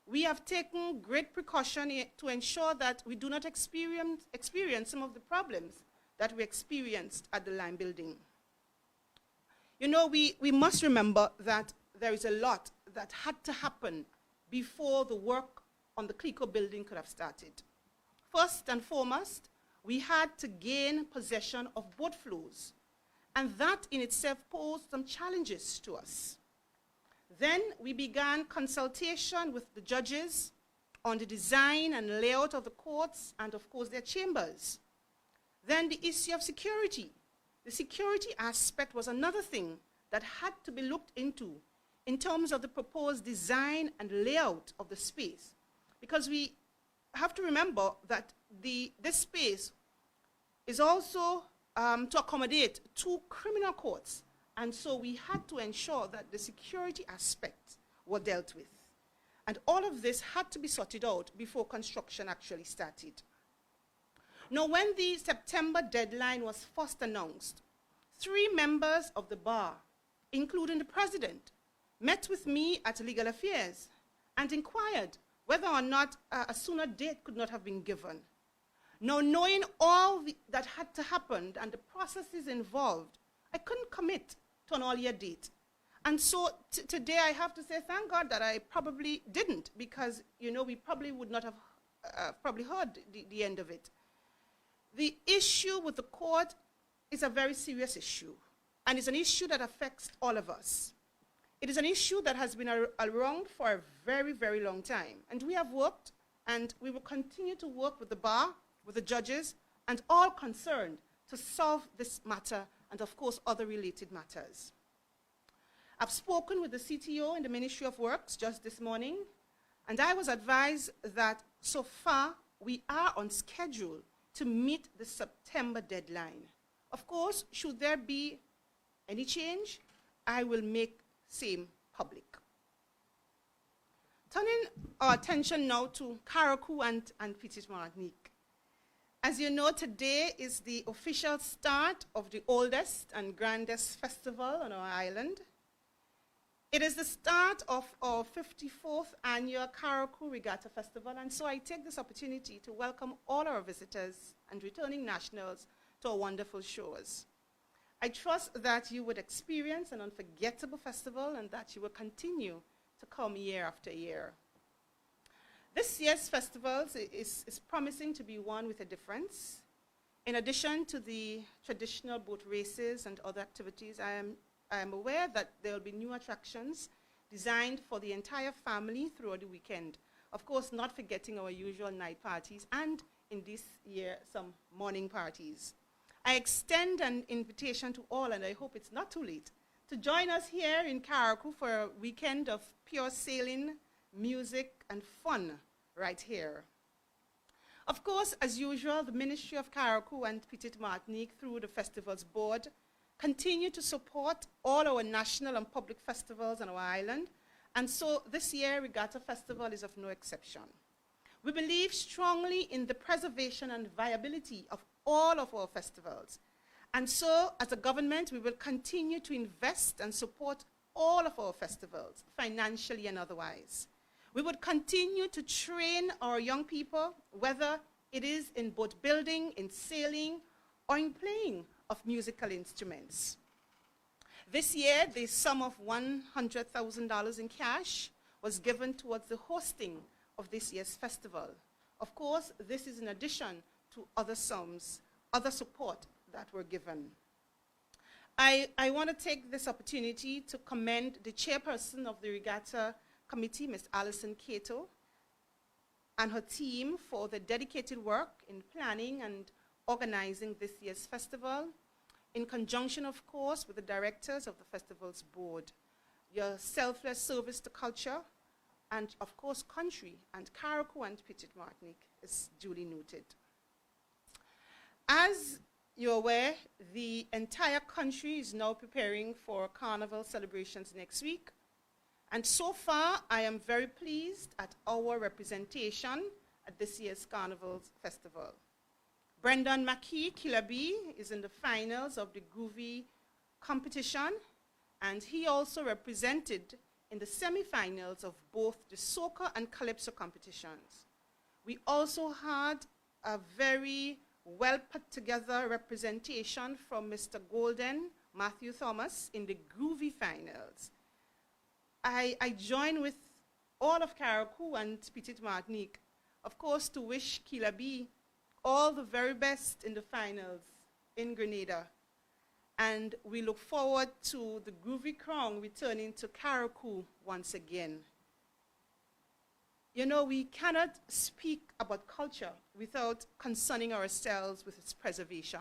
We have taken great precaution to ensure that we do not experience some of the problems that we experienced at the Lime building. You know, we must remember that there is a lot that had to happen before the work on the Carriacou building could have started. First and foremost, we had to gain possession of boat flows, and that in itself posed some challenges to us. Then we began consultation with the judges on the design and layout of the courts and, of course, their chambers. Then the issue of security. The security aspect was another thing that had to be looked into in terms of the proposed design and layout of the space. Because we have to remember that this space is also to accommodate 2 criminal courts. And so we had to ensure that the security aspects were dealt with. And all of this had to be sorted out before construction actually started. Now, when the September deadline was first announced, 3 members of the bar, including the president, met with me at Legal Affairs and inquired whether or not a sooner date could not have been given. Now, knowing all that had to happen and the processes involved, I couldn't commit to an earlier date. And so today I have to say thank God that I probably didn't, because, you know, we probably would not have probably heard the end of it. The issue with the court is a very serious issue, and it's an issue that affects all of us. It is an issue that has been around for a very, very long time, and we have worked, and we will continue to work with the bar, with the judges, and all concerned to solve this matter and, of course, other related matters. I've spoken with the CTO in the Ministry of Works just this morning, and I was advised that so far we are on schedule to meet the September deadline. Of course, should there be any change, I will make same public. Turning our attention now to Carriacou and Petite Martinique. As you know, today is the official start of the oldest and grandest festival on our island. It is the start of our 54th annual Carriacou Regatta Festival, and so I take this opportunity to welcome all our visitors and returning nationals to our wonderful shores. I trust that you would experience an unforgettable festival and that you will continue to come year after year. This year's festival is promising to be one with a difference. In addition to the traditional boat races and other activities, I am aware that there will be new attractions designed for the entire family throughout the weekend. Of course, not forgetting our usual night parties and, in this year, some morning parties. I extend an invitation to all, and I hope it's not too late, to join us here in Carriacou for a weekend of pure sailing, music, and fun right here. Of course, as usual, the Ministry of Carriacou and Petite Martinique, through the Festivals Board, continue to support all our national and public festivals on our island, and so this year, Regatta Festival is of no exception. We believe strongly in the preservation and viability of all of our festivals, and so, as a government, we will continue to invest and support all of our festivals, financially and otherwise. We would continue to train our young people, whether it is in boat building, in sailing, or in playing of musical instruments. This year, the sum of $100,000 in cash was given towards the hosting of this year's festival. Of course, this is in addition to other sums, other support that were given. I want to take this opportunity to commend the chairperson of the Regatta Committee, Ms. Alison Cato, and her team for the dedicated work in planning and organizing this year's festival, in conjunction, of course, with the directors of the festival's board. Your selfless service to culture and, of course, country and Carriacou and Petite Martinique is duly noted. As you're aware, the entire country is now preparing for carnival celebrations next week. And so far, I am very pleased at our representation at this year's Carnival Festival. Brendan McKee, Killer B, is in the finals of the Groovy competition, and he also represented in the semifinals of both the soca and calypso competitions. We also had a very well put together representation from Mr. Golden Matthew Thomas in the Groovy finals. I join with all of Carriacou and Petite Martinique, of course, to wish Kila B all the very best in the finals in Grenada. And we look forward to the Groovy Crown returning to Carriacou once again. You know, we cannot speak about culture without concerning ourselves with its preservation,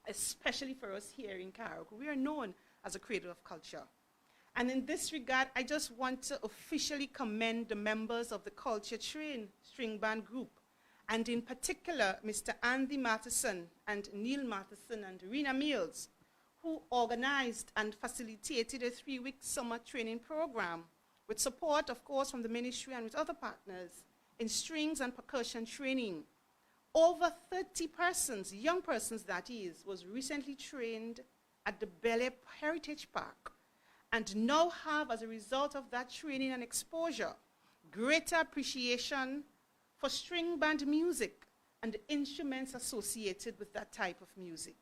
especially for us here in Carriacou. We are known as a creator of culture. And in this regard, I just want to officially commend the members of the Culture Train String Band Group, and in particular, Mr. Andy Matheson and Neil Matheson and Rena Mills, who organized and facilitated a 3-week summer training program with support, of course, from the ministry and with other partners in strings and percussion training. Over 30 persons, young persons that is, was recently trained at the Bel-Air Heritage Park and now have, as a result of that training and exposure, greater appreciation for string band music and the instruments associated with that type of music.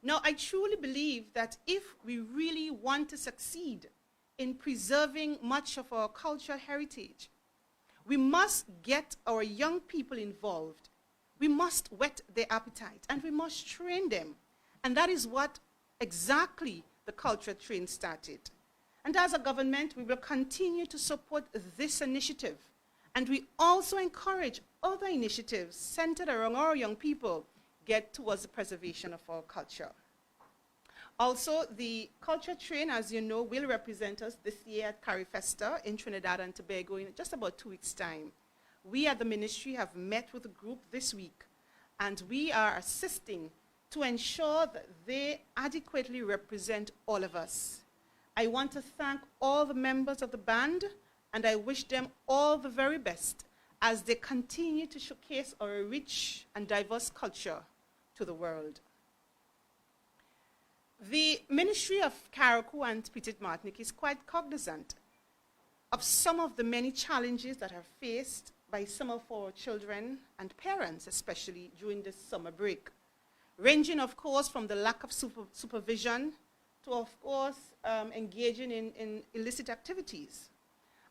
Now, I truly believe that if we really want to succeed in preserving much of our cultural heritage, we must get our young people involved. We must whet their appetite, and we must train them. And that is what exactly the Culture Train started. And as a government, we will continue to support this initiative. And we also encourage other initiatives centered around our young people get towards the preservation of our culture. Also, the Culture Train, as you know, will represent us this year at Carifesta in Trinidad and Tobago in just about 2 weeks' time. We at the ministry have met with the group this week, and we are assisting to ensure that they adequately represent all of us. I want to thank all the members of the band, and I wish them all the very best as they continue to showcase our rich and diverse culture to the world. The Ministry of Carriacou and Petite Martinique is quite cognizant of some of the many challenges that are faced by some of our children and parents, especially during this summer break, ranging, of course, from the lack of supervision to, of course, engaging in illicit activities.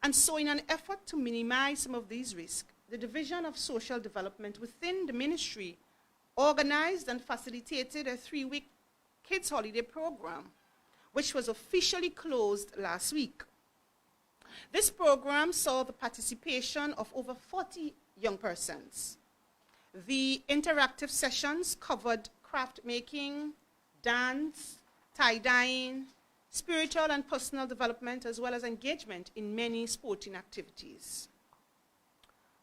And so in an effort to minimize some of these risks, the Division of Social Development within the ministry organized and facilitated a 3-week kids holiday program, which was officially closed last week. This program saw the participation of over 40 young persons. The interactive sessions covered craft making, dance, tie-dyeing, spiritual and personal development, as well as engagement in many sporting activities.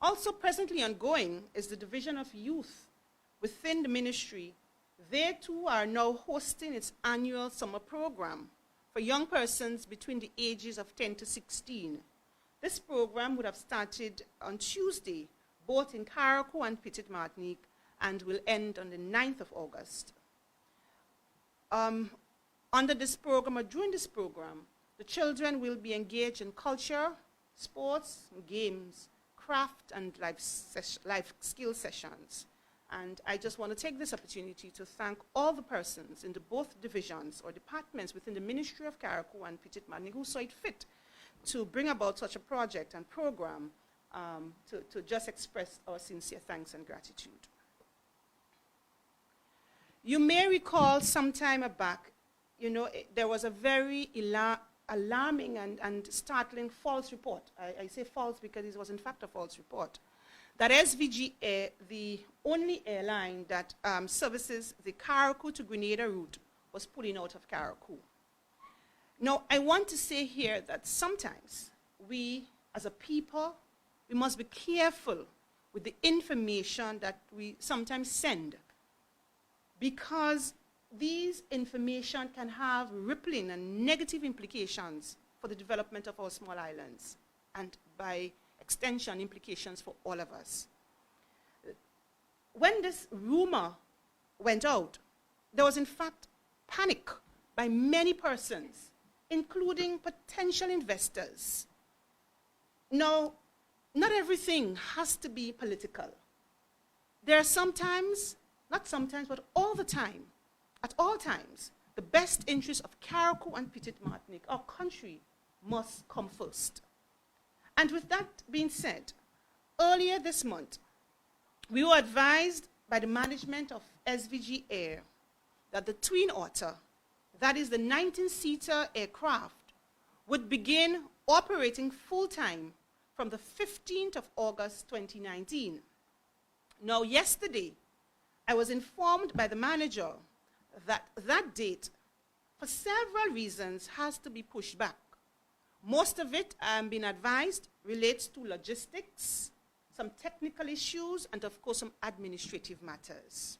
Also presently ongoing is the Division of Youth within the ministry. They too are now hosting its annual summer program for young persons between the ages of 10 to 16. This program would have started on Tuesday, both in Carriacou and Petite Martinique, and will end on the 9th of August. Under this program, or during this program, the children will be engaged in culture, sports, games, craft, and life skill sessions. And I just want to take this opportunity to thank all the persons in the both divisions or departments within the Ministry of Carriacou and Petite Martinique who saw it fit to bring about such a project and program to just express our sincere thanks and gratitude. You may recall some time back, you know, there was a very alarming and startling false report. I say false because it was in fact a false report, that SVG Air, the only airline that services the Carriacou to Grenada route, was pulling out of Carriacou. Now, I want to say here that sometimes we, as a people, we must be careful with the information that we sometimes send, because these information can have rippling and negative implications for the development of our small islands, and by extension, implications for all of us. When this rumor went out, there was in fact panic by many persons, including potential investors. Now, not everything has to be political. There are sometimes, not sometimes, but all the time, at all times, the best interest of Carriacou and Petite Martinique, our country, must come first. And with that being said, earlier this month, we were advised by the management of SVG Air that the Twin Otter, that is the 19-seater aircraft, would begin operating full-time from the 15th of August 2019. Now, yesterday, I was informed by the manager that that date, for several reasons, has to be pushed back. Most of it, I'm being advised, relates to logistics, some technical issues, and of course, some administrative matters.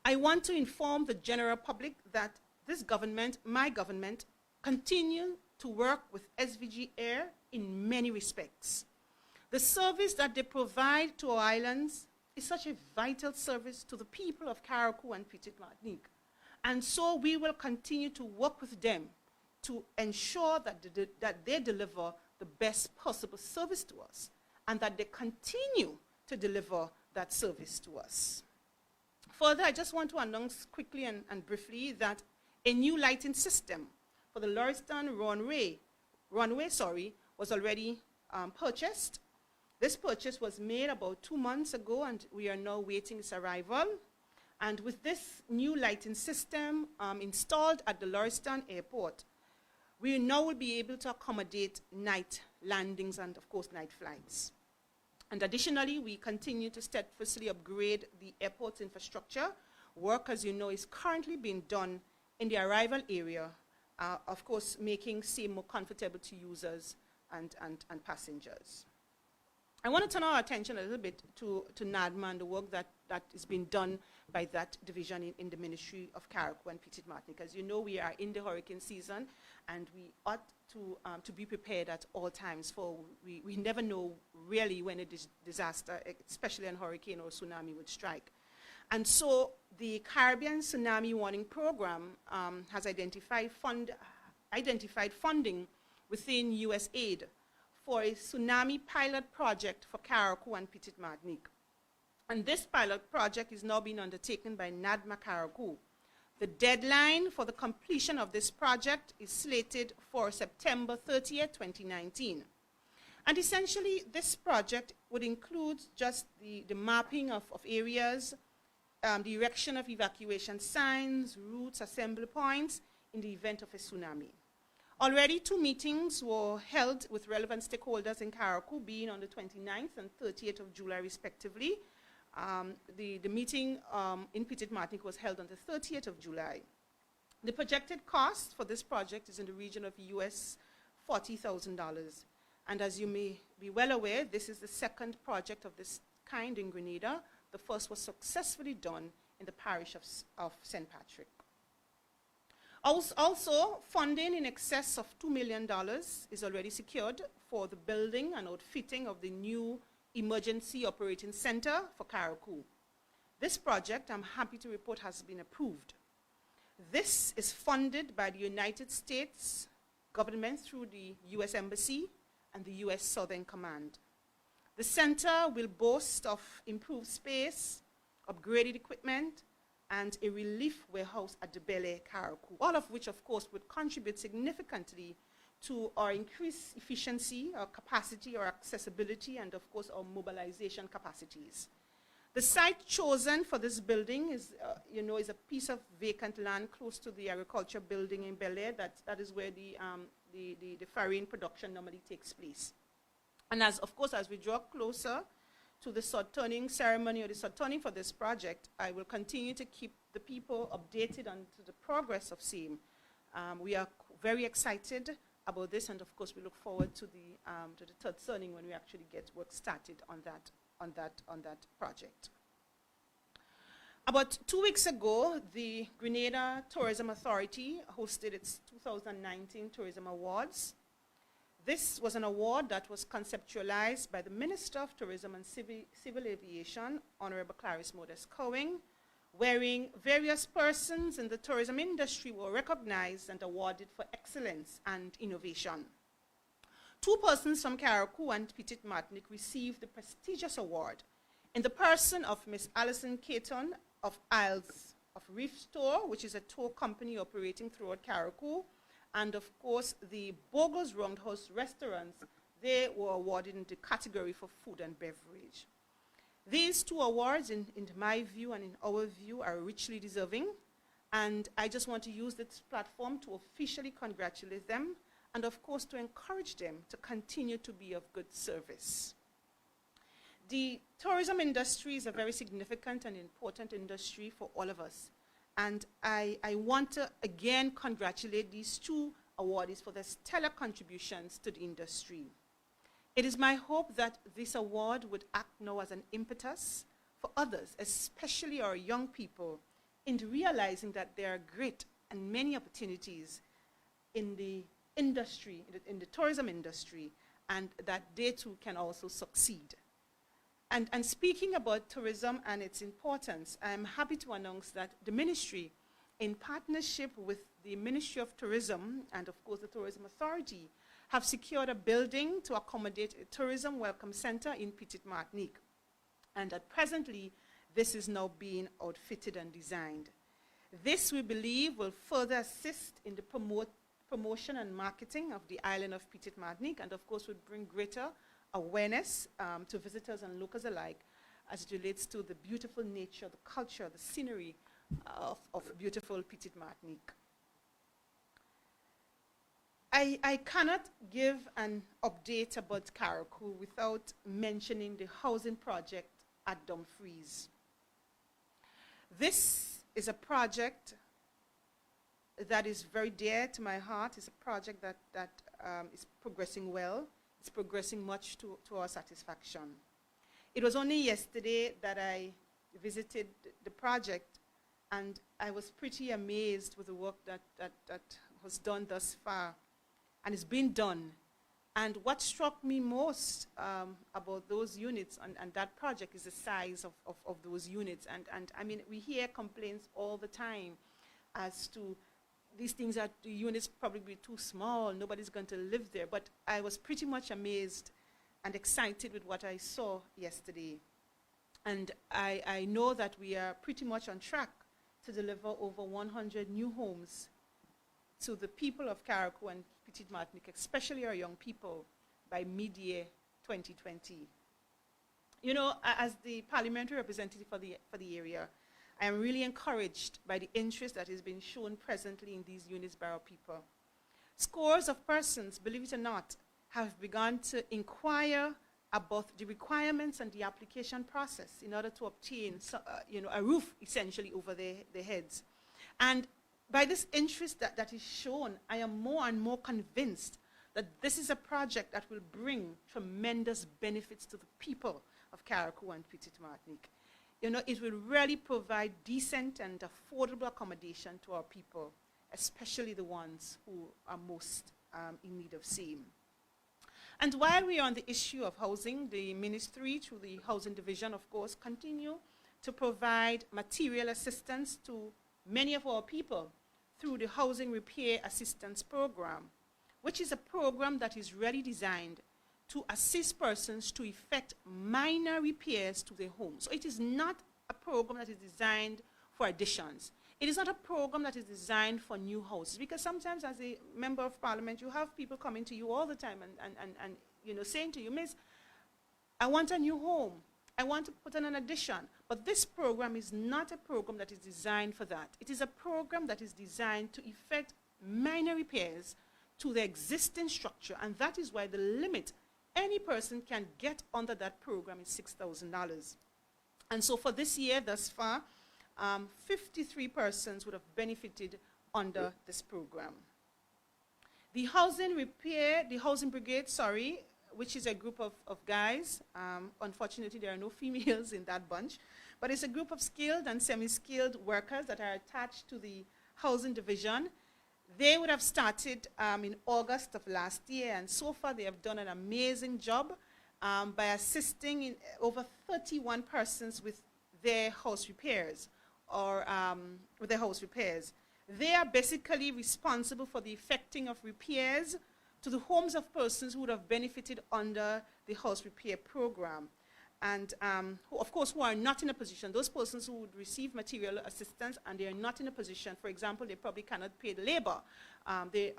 I want to inform the general public that this government, my government, continue to work with SVG Air in many respects. The service that they provide to our islands is such a vital service to the people of Carriacou and Petite Martinique. And so we will continue to work with them to ensure that they deliver the best possible service to us and that they continue to deliver that service to us. Further, I just want to announce quickly and briefly that a new lighting system for the Lauriston runway was already purchased. This purchase was made about 2 months ago, and we are now waiting its arrival. And with this new lighting system installed at the Lauriston Airport, we now will be able to accommodate night landings and, of course, night flights. And additionally, we continue to steadfastly upgrade the airport's infrastructure. Work, as you know, is currently being done in the arrival area, of course, making same more comfortable to users and passengers. I want to turn our attention a little bit to NADMA and the work that is being done by that division in the Ministry of Carriacou and Petite Martinique. As you know, we are in the hurricane season, and we ought to be prepared at all times, for we never know really when a disaster, especially a hurricane or tsunami, would strike. And so the Caribbean Tsunami Warning Program has identified funding within USAID for a tsunami pilot project for Carriacou and Petite Martinique. And this pilot project is now being undertaken by NADMA Carriacou. The deadline for the completion of this project is slated for September 30th, 2019. And essentially, this project would include just the mapping of areas, the erection of evacuation signs, routes, assembly points in the event of a tsunami. Already 2 meetings were held with relevant stakeholders in Carriacou, being on the 29th and 30th of July, respectively. The meeting in Petite Martinique was held on the 30th of July. The projected cost for this project is in the region of US $40,000. And as you may be well aware, this is the second project of this kind in Grenada. The first was successfully done in the parish of St. Patrick. Also, funding in excess of $2 million is already secured for the building and outfitting of the new Emergency Operating Center for Carriacou. This project, I'm happy to report, has been approved. This is funded by the United States government through the U.S. Embassy and the U.S. Southern Command. The center will boast of improved space, upgraded equipment, and a relief warehouse at the Bel-Air, Carriacou, all of which, of course, would contribute significantly to our increased efficiency, our capacity, our accessibility, and, of course, our mobilization capacities. The site chosen for this building is a piece of vacant land close to the agriculture building in Bel-Air. That is where the farine production normally takes place. And as we draw closer to the sod turning ceremony or the sod turning for this project, I will continue to keep the people updated on to the progress of same. We are very excited about this, and of course we look forward to the third turning when we actually get work started on that project. About 2 weeks ago, the Grenada Tourism Authority hosted its 2019 Tourism Awards. This was an award that was conceptualized by the Minister of Tourism and Civil Aviation, Honorable Clarice Modest Cowing, wherein various persons in the tourism industry were recognized and awarded for excellence and innovation. 2 persons from Carriacou and Petite Martinique received the prestigious award in the person of Miss Alison Caton of Isles of Reef Store, which is a tour company operating throughout Carriacou, and of course the Bogle's Roundhouse restaurants. They were awarded in the category for food and beverage. These two awards, in my view and in our view, are richly deserving, and I just want to use this platform to officially congratulate them and of course to encourage them to continue to be of good service. The tourism industry is a very significant and important industry for all of us. And I want to again congratulate these two awardees for their stellar contributions to the industry. It is my hope that this award would act now as an impetus for others, especially our young people, in realizing that there are great and many opportunities in the industry, in the tourism industry, and that they too can also succeed. And speaking about tourism and its importance, I'm happy to announce that the ministry, in partnership with the Ministry of Tourism and of course the Tourism Authority, have secured a building to accommodate a tourism welcome center in Petite Martinique. And that presently, this is now being outfitted and designed. This, we believe, will further assist in the promotion and marketing of the island of Petite Martinique, and of course would bring greater awareness to visitors and locals alike as it relates to the beautiful nature, the culture, the scenery of beautiful Petite Martinique. I cannot give an update about Carriacou without mentioning the housing project at Dumfries. This is a project that is very dear to my heart. It's a project that is progressing well. It's progressing much to our satisfaction. It was only yesterday that I visited the project, and I was pretty amazed with the work that was done thus far. And it's been done. And what struck me most about those units and that project is the size of those units. And I mean, we hear complaints all the time as to these things are, the units probably too small, nobody's going to live there. But I was pretty much amazed and excited with what I saw yesterday. And I know that we are pretty much on track to deliver over 100 new homes to the people of Carriacou and Petite Martinique, especially our young people, by mid-year 2020. You know, as the parliamentary representative for the area, I am really encouraged by the interest that is being shown presently in these units by our people. Scores of persons, believe it or not, have begun to inquire about the requirements and the application process in order to obtain a roof, essentially, over their heads. And by this interest that is shown, I am more and more convinced that this is a project that will bring tremendous benefits to the people of Carriacou and Petite Martinique. You know, it will really provide decent and affordable accommodation to our people, especially the ones who are most in need of same. And while we are on the issue of housing, the ministry, through the housing division, of course, continue to provide material assistance to many of our people through the Housing Repair Assistance Program, which is a program that is really designed to assist persons to effect minor repairs to their homes. So it is not a program that is designed for additions. It is not a program that is designed for new houses, because sometimes as a member of parliament, you have people coming to you all the time and you know, saying to you, Miss, I want a new home. I want to put in an addition. But this program is not a program that is designed for that. It is a program that is designed to effect minor repairs to the existing structure, and that is why the limit any person can get under that program is $6,000. And so for this year thus far, 53 persons would have benefited under this program. The housing brigade, which is a group of guys. Unfortunately, there are no females in that bunch. But it's a group of skilled and semi-skilled workers that are attached to the housing division. They would have started in August of last year, and so far they have done an amazing job by assisting in over 31 persons with their house repairs, They are basically responsible for the effecting of repairs to the homes of persons who would have benefited under the house repair program. and who, of course, who are not in a position, those persons who would receive material assistance and they are not in a position, for example, they probably cannot pay the labor. They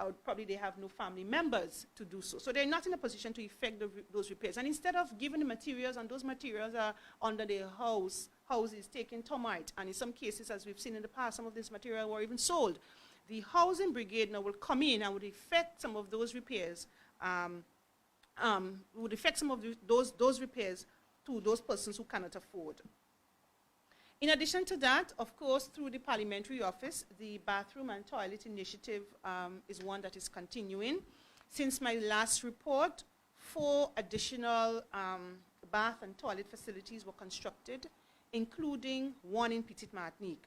have no family members to do so. So they're not in a position to effect those repairs. And instead of giving the materials, and those materials are under their houses taken termite, and in some cases, as we've seen in the past, some of this material were even sold. The housing brigade now will come in and would effect some of those repairs, those repairs to those persons who cannot afford. In addition to that, of course, through the Parliamentary Office, the Bathroom and Toilet Initiative is one that is continuing. Since my last report, 4 additional bath and toilet facilities were constructed, including 1 in Petite Martinique.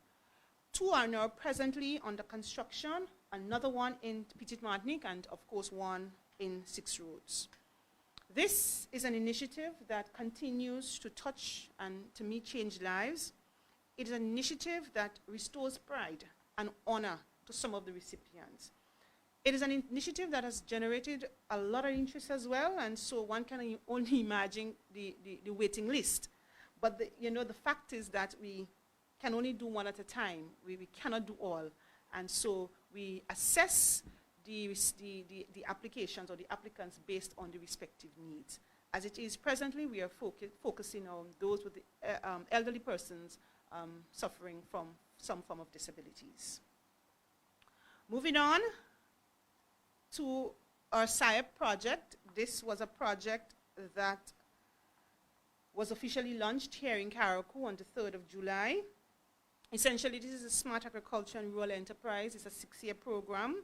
2 are now presently under construction, another one in Petite Martinique, and of course 1 in 6 Roads. This is an initiative that continues to touch and to me change lives. It is an initiative that restores pride and honor to some of the recipients. It is an initiative that has generated a lot of interest as well, and so one can only imagine the waiting list. But the fact is that we can only do one at a time. We cannot do all. And so we assess the applications or the applicants based on the respective needs. As it is presently, we are focusing on those with the elderly persons suffering from some form of disabilities. Moving on to our CIRFM project. This was a project that was officially launched here in Carriacou on the 3rd of July. Essentially, this is a smart agriculture and rural enterprise. It's a 6-year program.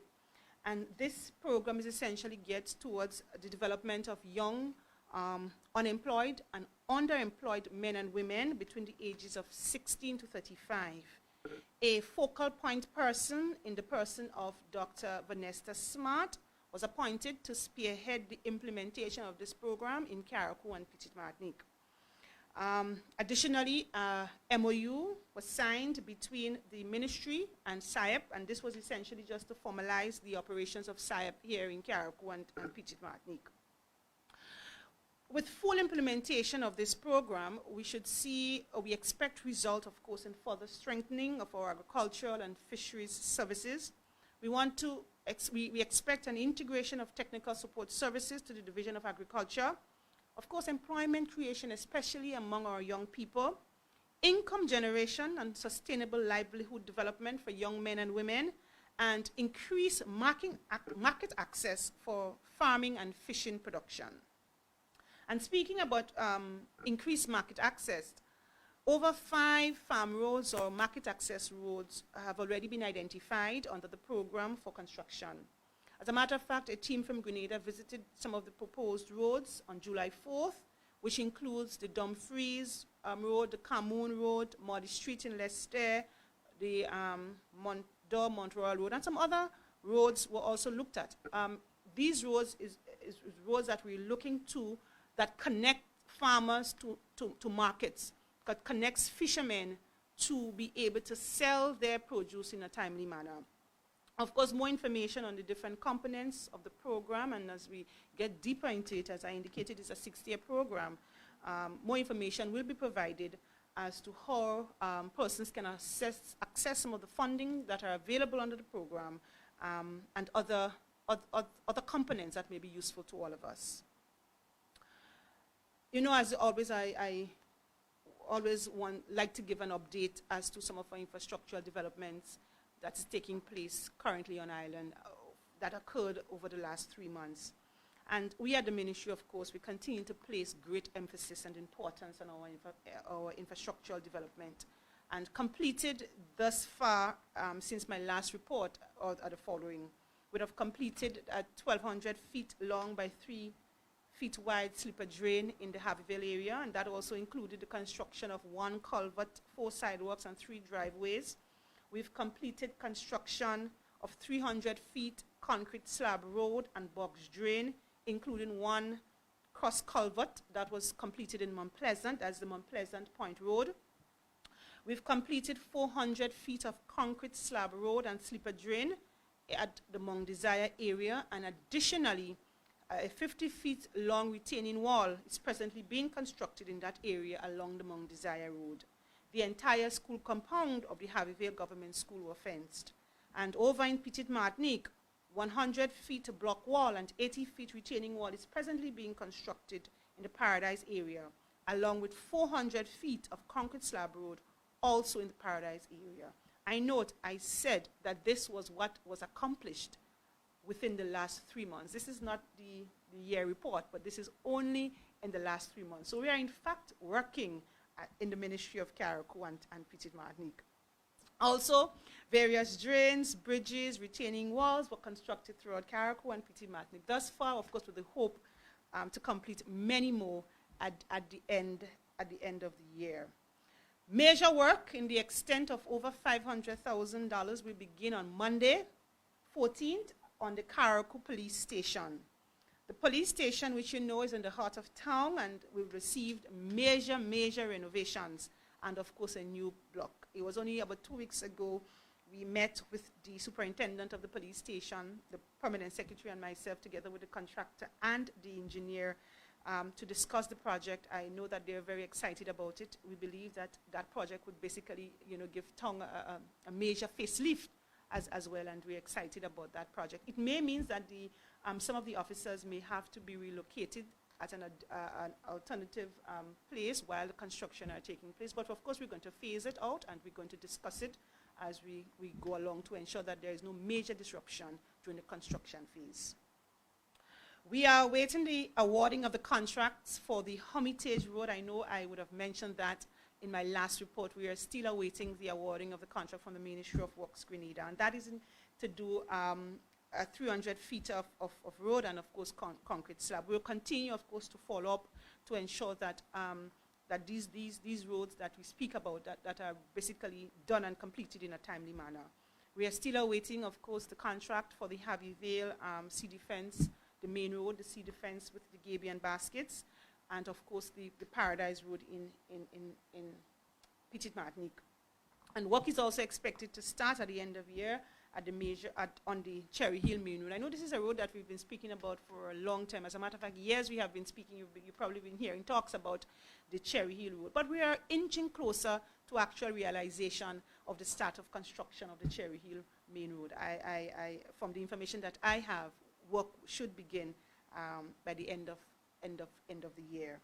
And this program is essentially geared towards the development of young, unemployed and underemployed men and women between the ages of 16 to 35. A focal point person in the person of Dr. Vanessa Smart was appointed to spearhead the implementation of this program in Carriacou and Petite Martinique. Additionally, MOU was signed between the ministry and CIRFM, and this was essentially just to formalize the operations of CIRFM here in Carriacou and Petite Martinique. With full implementation of this program, we expect result, of course, in further strengthening of our agricultural and fisheries services. We expect an integration of technical support services to the Division of Agriculture. Of course, employment creation, especially among our young people, income generation and sustainable livelihood development for young men and women, and increase market access for farming and fishing production. And speaking about increased market access, over 5 farm roads or market access roads have already been identified under the program for construction. As a matter of fact, a team from Grenada visited some of the proposed roads on July 4th, which includes the Dumfries Road, the Camoon Road, Maudie Street in Leicester, the Montreal Road, and some other roads were also looked at. These roads is roads that we're looking to that connect farmers to markets, that connects fishermen to be able to sell their produce in a timely manner. Of course, more information on the different components of the program, and as we get deeper into it, as I indicated, it's a 6-year program, more information will be provided as to how persons can access some of the funding that are available under the program and other components that may be useful to all of us. As always, I always like to give an update as to some of our infrastructural developments that's taking place currently on island that occurred over the last 3 months. And we at the ministry, of course, we continue to place great emphasis and importance on our infrastructural development. And completed thus far, since my last report, are the following. We have completed a 1,200 feet long by 3 feet wide slipper drain in the Harveyville area, and that also included the construction of 1 culvert, 4 sidewalks, and 3 driveways. We've completed construction of 300 feet concrete slab road and box drain, including 1 cross culvert that was completed in Mount Pleasant, as the Mount Pleasant Point Road. We've completed 400 feet of concrete slab road and slipper drain at the Mount Desire area, and additionally, A 50 feet long retaining wall is presently being constructed in that area along the Mount Desire Road. The entire school compound of the Harveyvale Government School were fenced. And over in Petite Martinique, 100 feet block wall and 80 feet retaining wall is presently being constructed in the Paradise area, along with 400 feet of concrete slab road also in the Paradise area. I note I said that this was what was accomplished within the last 3 months. This is not the year report, but this is only in the last 3 months. So we are in fact working in the Ministry of Carriacou and Petite Martinique. Also, various drains, bridges, retaining walls were constructed throughout Carriacou and Petite Martinique. Thus far, of course, with the hope to complete many more at the end of the year. Major work in the extent of over $500,000 will begin on Monday, 14th, on the Carriacou Police Station. The police station, which you know is in the heart of town, and we've received major renovations and, of course, a new block. It was only about 2 weeks ago we met with the superintendent of the police station, the permanent secretary, and myself, together with the contractor and the engineer, to discuss the project. I know that they're very excited about it. We believe that that project would basically, give town a major facelift as well, and we're excited about that project. It may mean that some of the officers may have to be relocated at an alternative place while the construction are taking place. But of course, we're going to phase it out, and we're going to discuss it as we go along to ensure that there is no major disruption during the construction phase. We are awaiting the awarding of the contracts for the Hermitage Road. I know I would have mentioned that in my last report. We are still awaiting the awarding of the contract from the Ministry of Works, Grenada, and that is to do 300 feet of road and, of course, concrete slab. We'll continue, of course, to follow up to ensure that that these roads that we speak about that are basically done and completed in a timely manner. We are still awaiting, of course, the contract for the Harveyvale Sea Defense, the main road, the Sea Defense with the Gabion baskets, and of course the Paradise Road in Petite Martinique. And work is also expected to start at the end of the year on the Cherry Hill main road. I know this is a road that we've been speaking about for a long time. As a matter of fact, years we have been speaking, you've probably been hearing talks about the Cherry Hill road. But we are inching closer to actual realization of the start of construction of the Cherry Hill main road. From the information that I have, work should begin by the end of the year.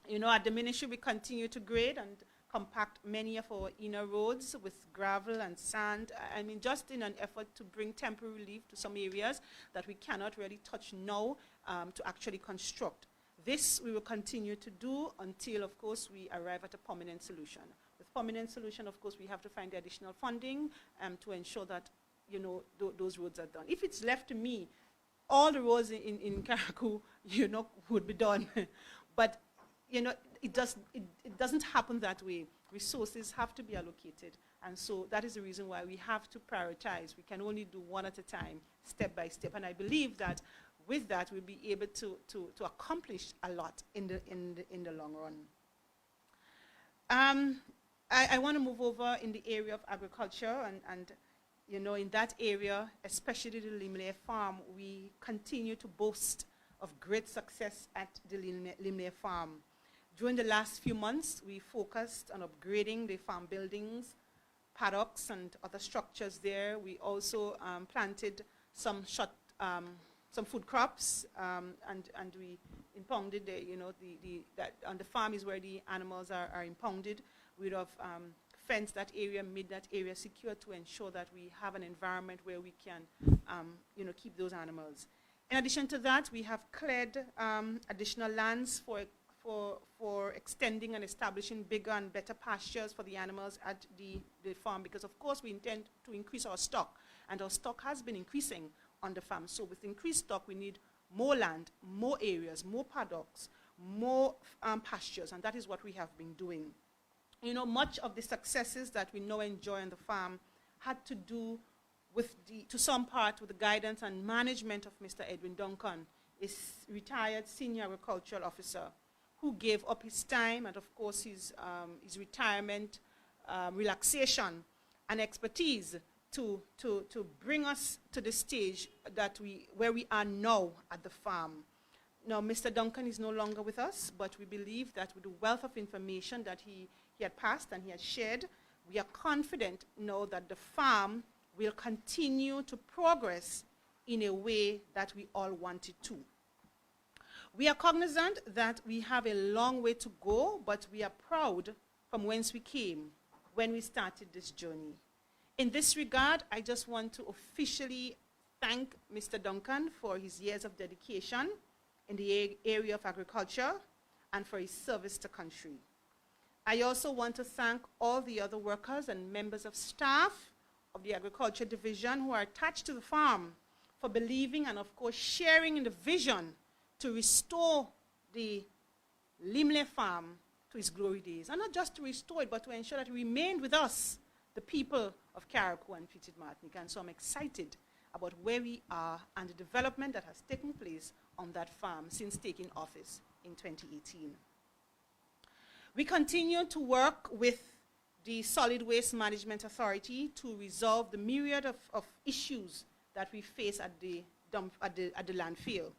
At the ministry, we continue to grade and compact many of our inner roads with gravel and sand. I mean, just in an effort to bring temporary relief to some areas that we cannot really touch now to actually construct. This we will continue to do until, of course, we arrive at a permanent solution. With permanent solution, of course, we have to find the additional funding to ensure that, those roads are done. If it's left to me, all the roads in Carriacou, would be done. But, it doesn't happen that way. Resources have to be allocated. And so that is the reason why we have to prioritize. We can only do one at a time, step by step. And I believe that with that, we'll be able to accomplish a lot in the long run. I want to move over in the area of agriculture, and in that area, especially the Limley farm, we continue to boast of great success at the Limley farm. During the last few months, we focused on upgrading the farm buildings, paddocks, and other structures there. We also planted some food crops, and we impounded that on the farm is where the animals are impounded. We'd have fenced that area, made that area secure to ensure that we have an environment where we can, keep those animals. In addition to that, we have cleared additional lands for extending and establishing bigger and better pastures for the animals at the farm, because of course we intend to increase our stock, and our stock has been increasing on the farm. So with increased stock, we need more land, more areas, more paddocks, more pastures, and that is what we have been doing. Much of the successes that we now enjoy on the farm had to do with to some part with the guidance and management of Mr. Edwin Duncan, a retired senior agricultural officer, who gave up his time and, of course, his retirement, relaxation, and expertise to bring us to the stage where we are now at the farm. Now, Mr. Duncan is no longer with us, but we believe that with the wealth of information that he had passed and he had shared, we are confident now that the farm will continue to progress in a way that we all want it to. We are cognizant that we have a long way to go, but we are proud from whence we came when we started this journey. In this regard, I just want to officially thank Mr. Duncan for his years of dedication in the area of agriculture and for his service to country. I also want to thank all the other workers and members of staff of the Agriculture Division who are attached to the farm for believing and, of course, sharing in the vision to restore the Limle farm to its glory days. And not just to restore it, but to ensure that it remained with us, the people of Carriacou and Petite Martinique. And so I'm excited about where we are and the development that has taken place on that farm since taking office in 2018. We continue to work with the Solid Waste Management Authority to resolve the myriad of issues that we face at the landfill.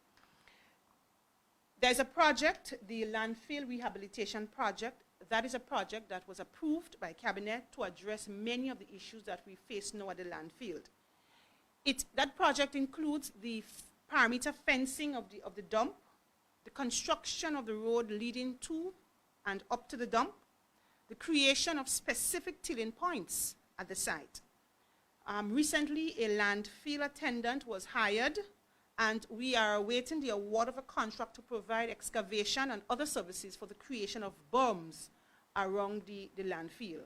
There's a project, the Landfill Rehabilitation Project. That is a project that was approved by Cabinet to address many of the issues that we face now at the landfill. That project includes the perimeter fencing of the dump, the construction of the road leading to and up to the dump, the creation of specific tilling points at the site. Recently, a landfill attendant was hired, and we are awaiting the award of a contract to provide excavation and other services for the creation of berms around the landfill.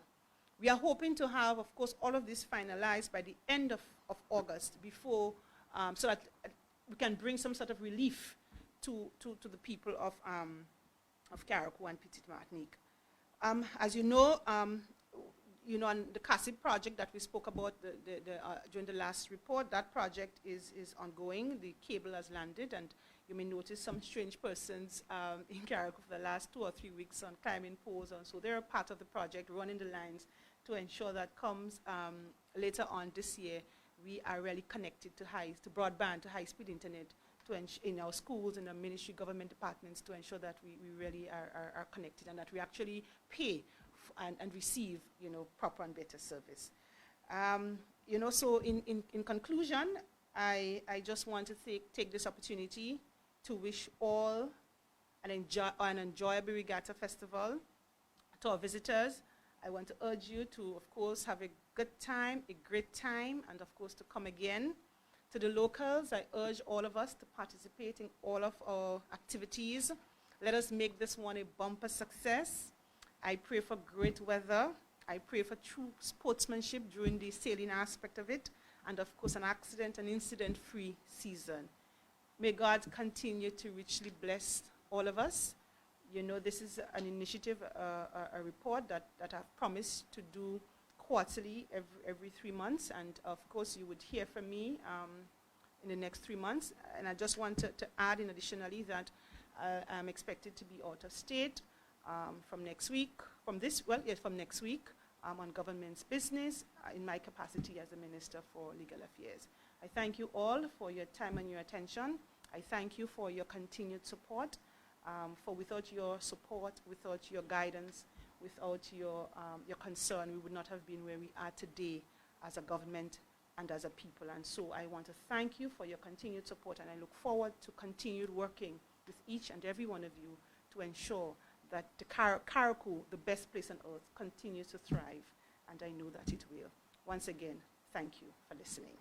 We are hoping to have, of course, all of this finalized by the end of August before, so that we can bring some sort of relief to the people of Carriacou and Petite Martinique. As you know, on the CASIP project that we spoke about during the last report, that project is ongoing. The cable has landed, and you may notice some strange persons in Carriacou for the last 2 or 3 weeks on climbing poles, and so they're a part of the project, running the lines to ensure that comes later on this year, we are really connected to broadband, to high-speed internet, in our schools, in our ministry, government departments, to ensure that we really are connected and that we actually pay and receive, proper and better service. So in conclusion, I just want to take this opportunity to wish all an enjoyable regatta festival. To our visitors, I want to urge you to, of course, have a good time, a great time, and of course to come again. To the locals, I urge all of us to participate in all of our activities. Let us make this one a bumper success. I pray for great weather. I pray for true sportsmanship during the sailing aspect of it, and of course an accident and incident-free season. May God continue to richly bless all of us. This is an initiative, a report that I've promised to do quarterly, every 3 months, and of course you would hear from me in the next 3 months. And I just want to add in additionally that I'm expected to be out of state from next week, from next week on government's business in my capacity as the Minister for Legal Affairs. I thank you all for your time and your attention. I thank you for your continued support, for without your support, without your guidance, without your concern, we would not have been where we are today as a government and as a people. And so I want to thank you for your continued support, and I look forward to continued working with each and every one of you to ensure that the Carriacou, the best place on earth, continues to thrive, and I know that it will. Once again, thank you for listening.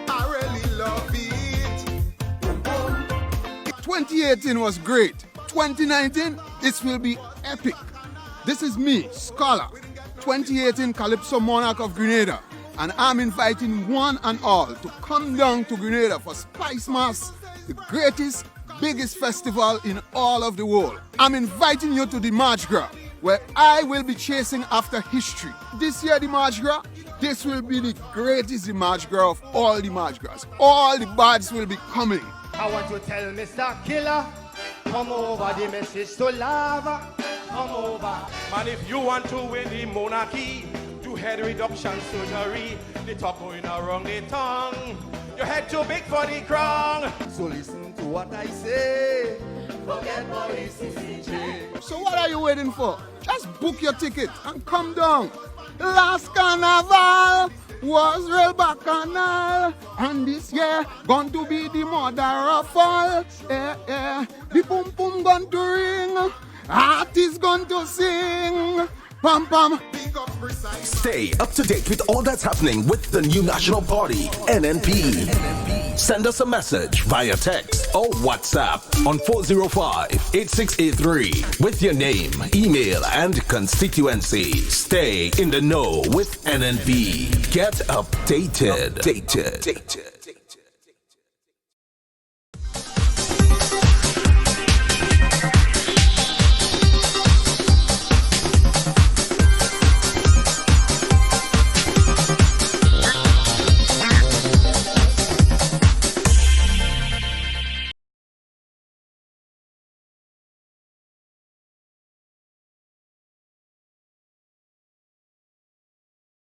I really love it. 2018 was great. 2019, this will be epic. This is me, Scholar, 2018 Calypso Monarch of Grenada, and I'm inviting one and all to come down to Grenada for Spice Mass, the greatest biggest festival in all of the world. I'm inviting you to the Mardi Gras, where I will be chasing after history. This year, the Mardi Gras, this will be the greatest Mardi Gras of all the Mardi Gras. All the bards will be coming. I want to tell Mr. Killer, come over, the message to lava, come over. Man, if you want to win the monarchy, do head reduction surgery. The talk going around the tongue. Your head too big for the crown. So listen to what I say. Forget Maurice CJ. So what are you waiting for? Just book your ticket and come down. Last carnival was real bacchanal, and this year going to be the mother of all. The boom boom going to ring, artists going to sing. Pam pam. Stay up to date with all that's happening with the new national party, NNP. Send us a message via text or WhatsApp on 405-8683 with your name, email, and constituency. Stay in the know with NNP. Get updated.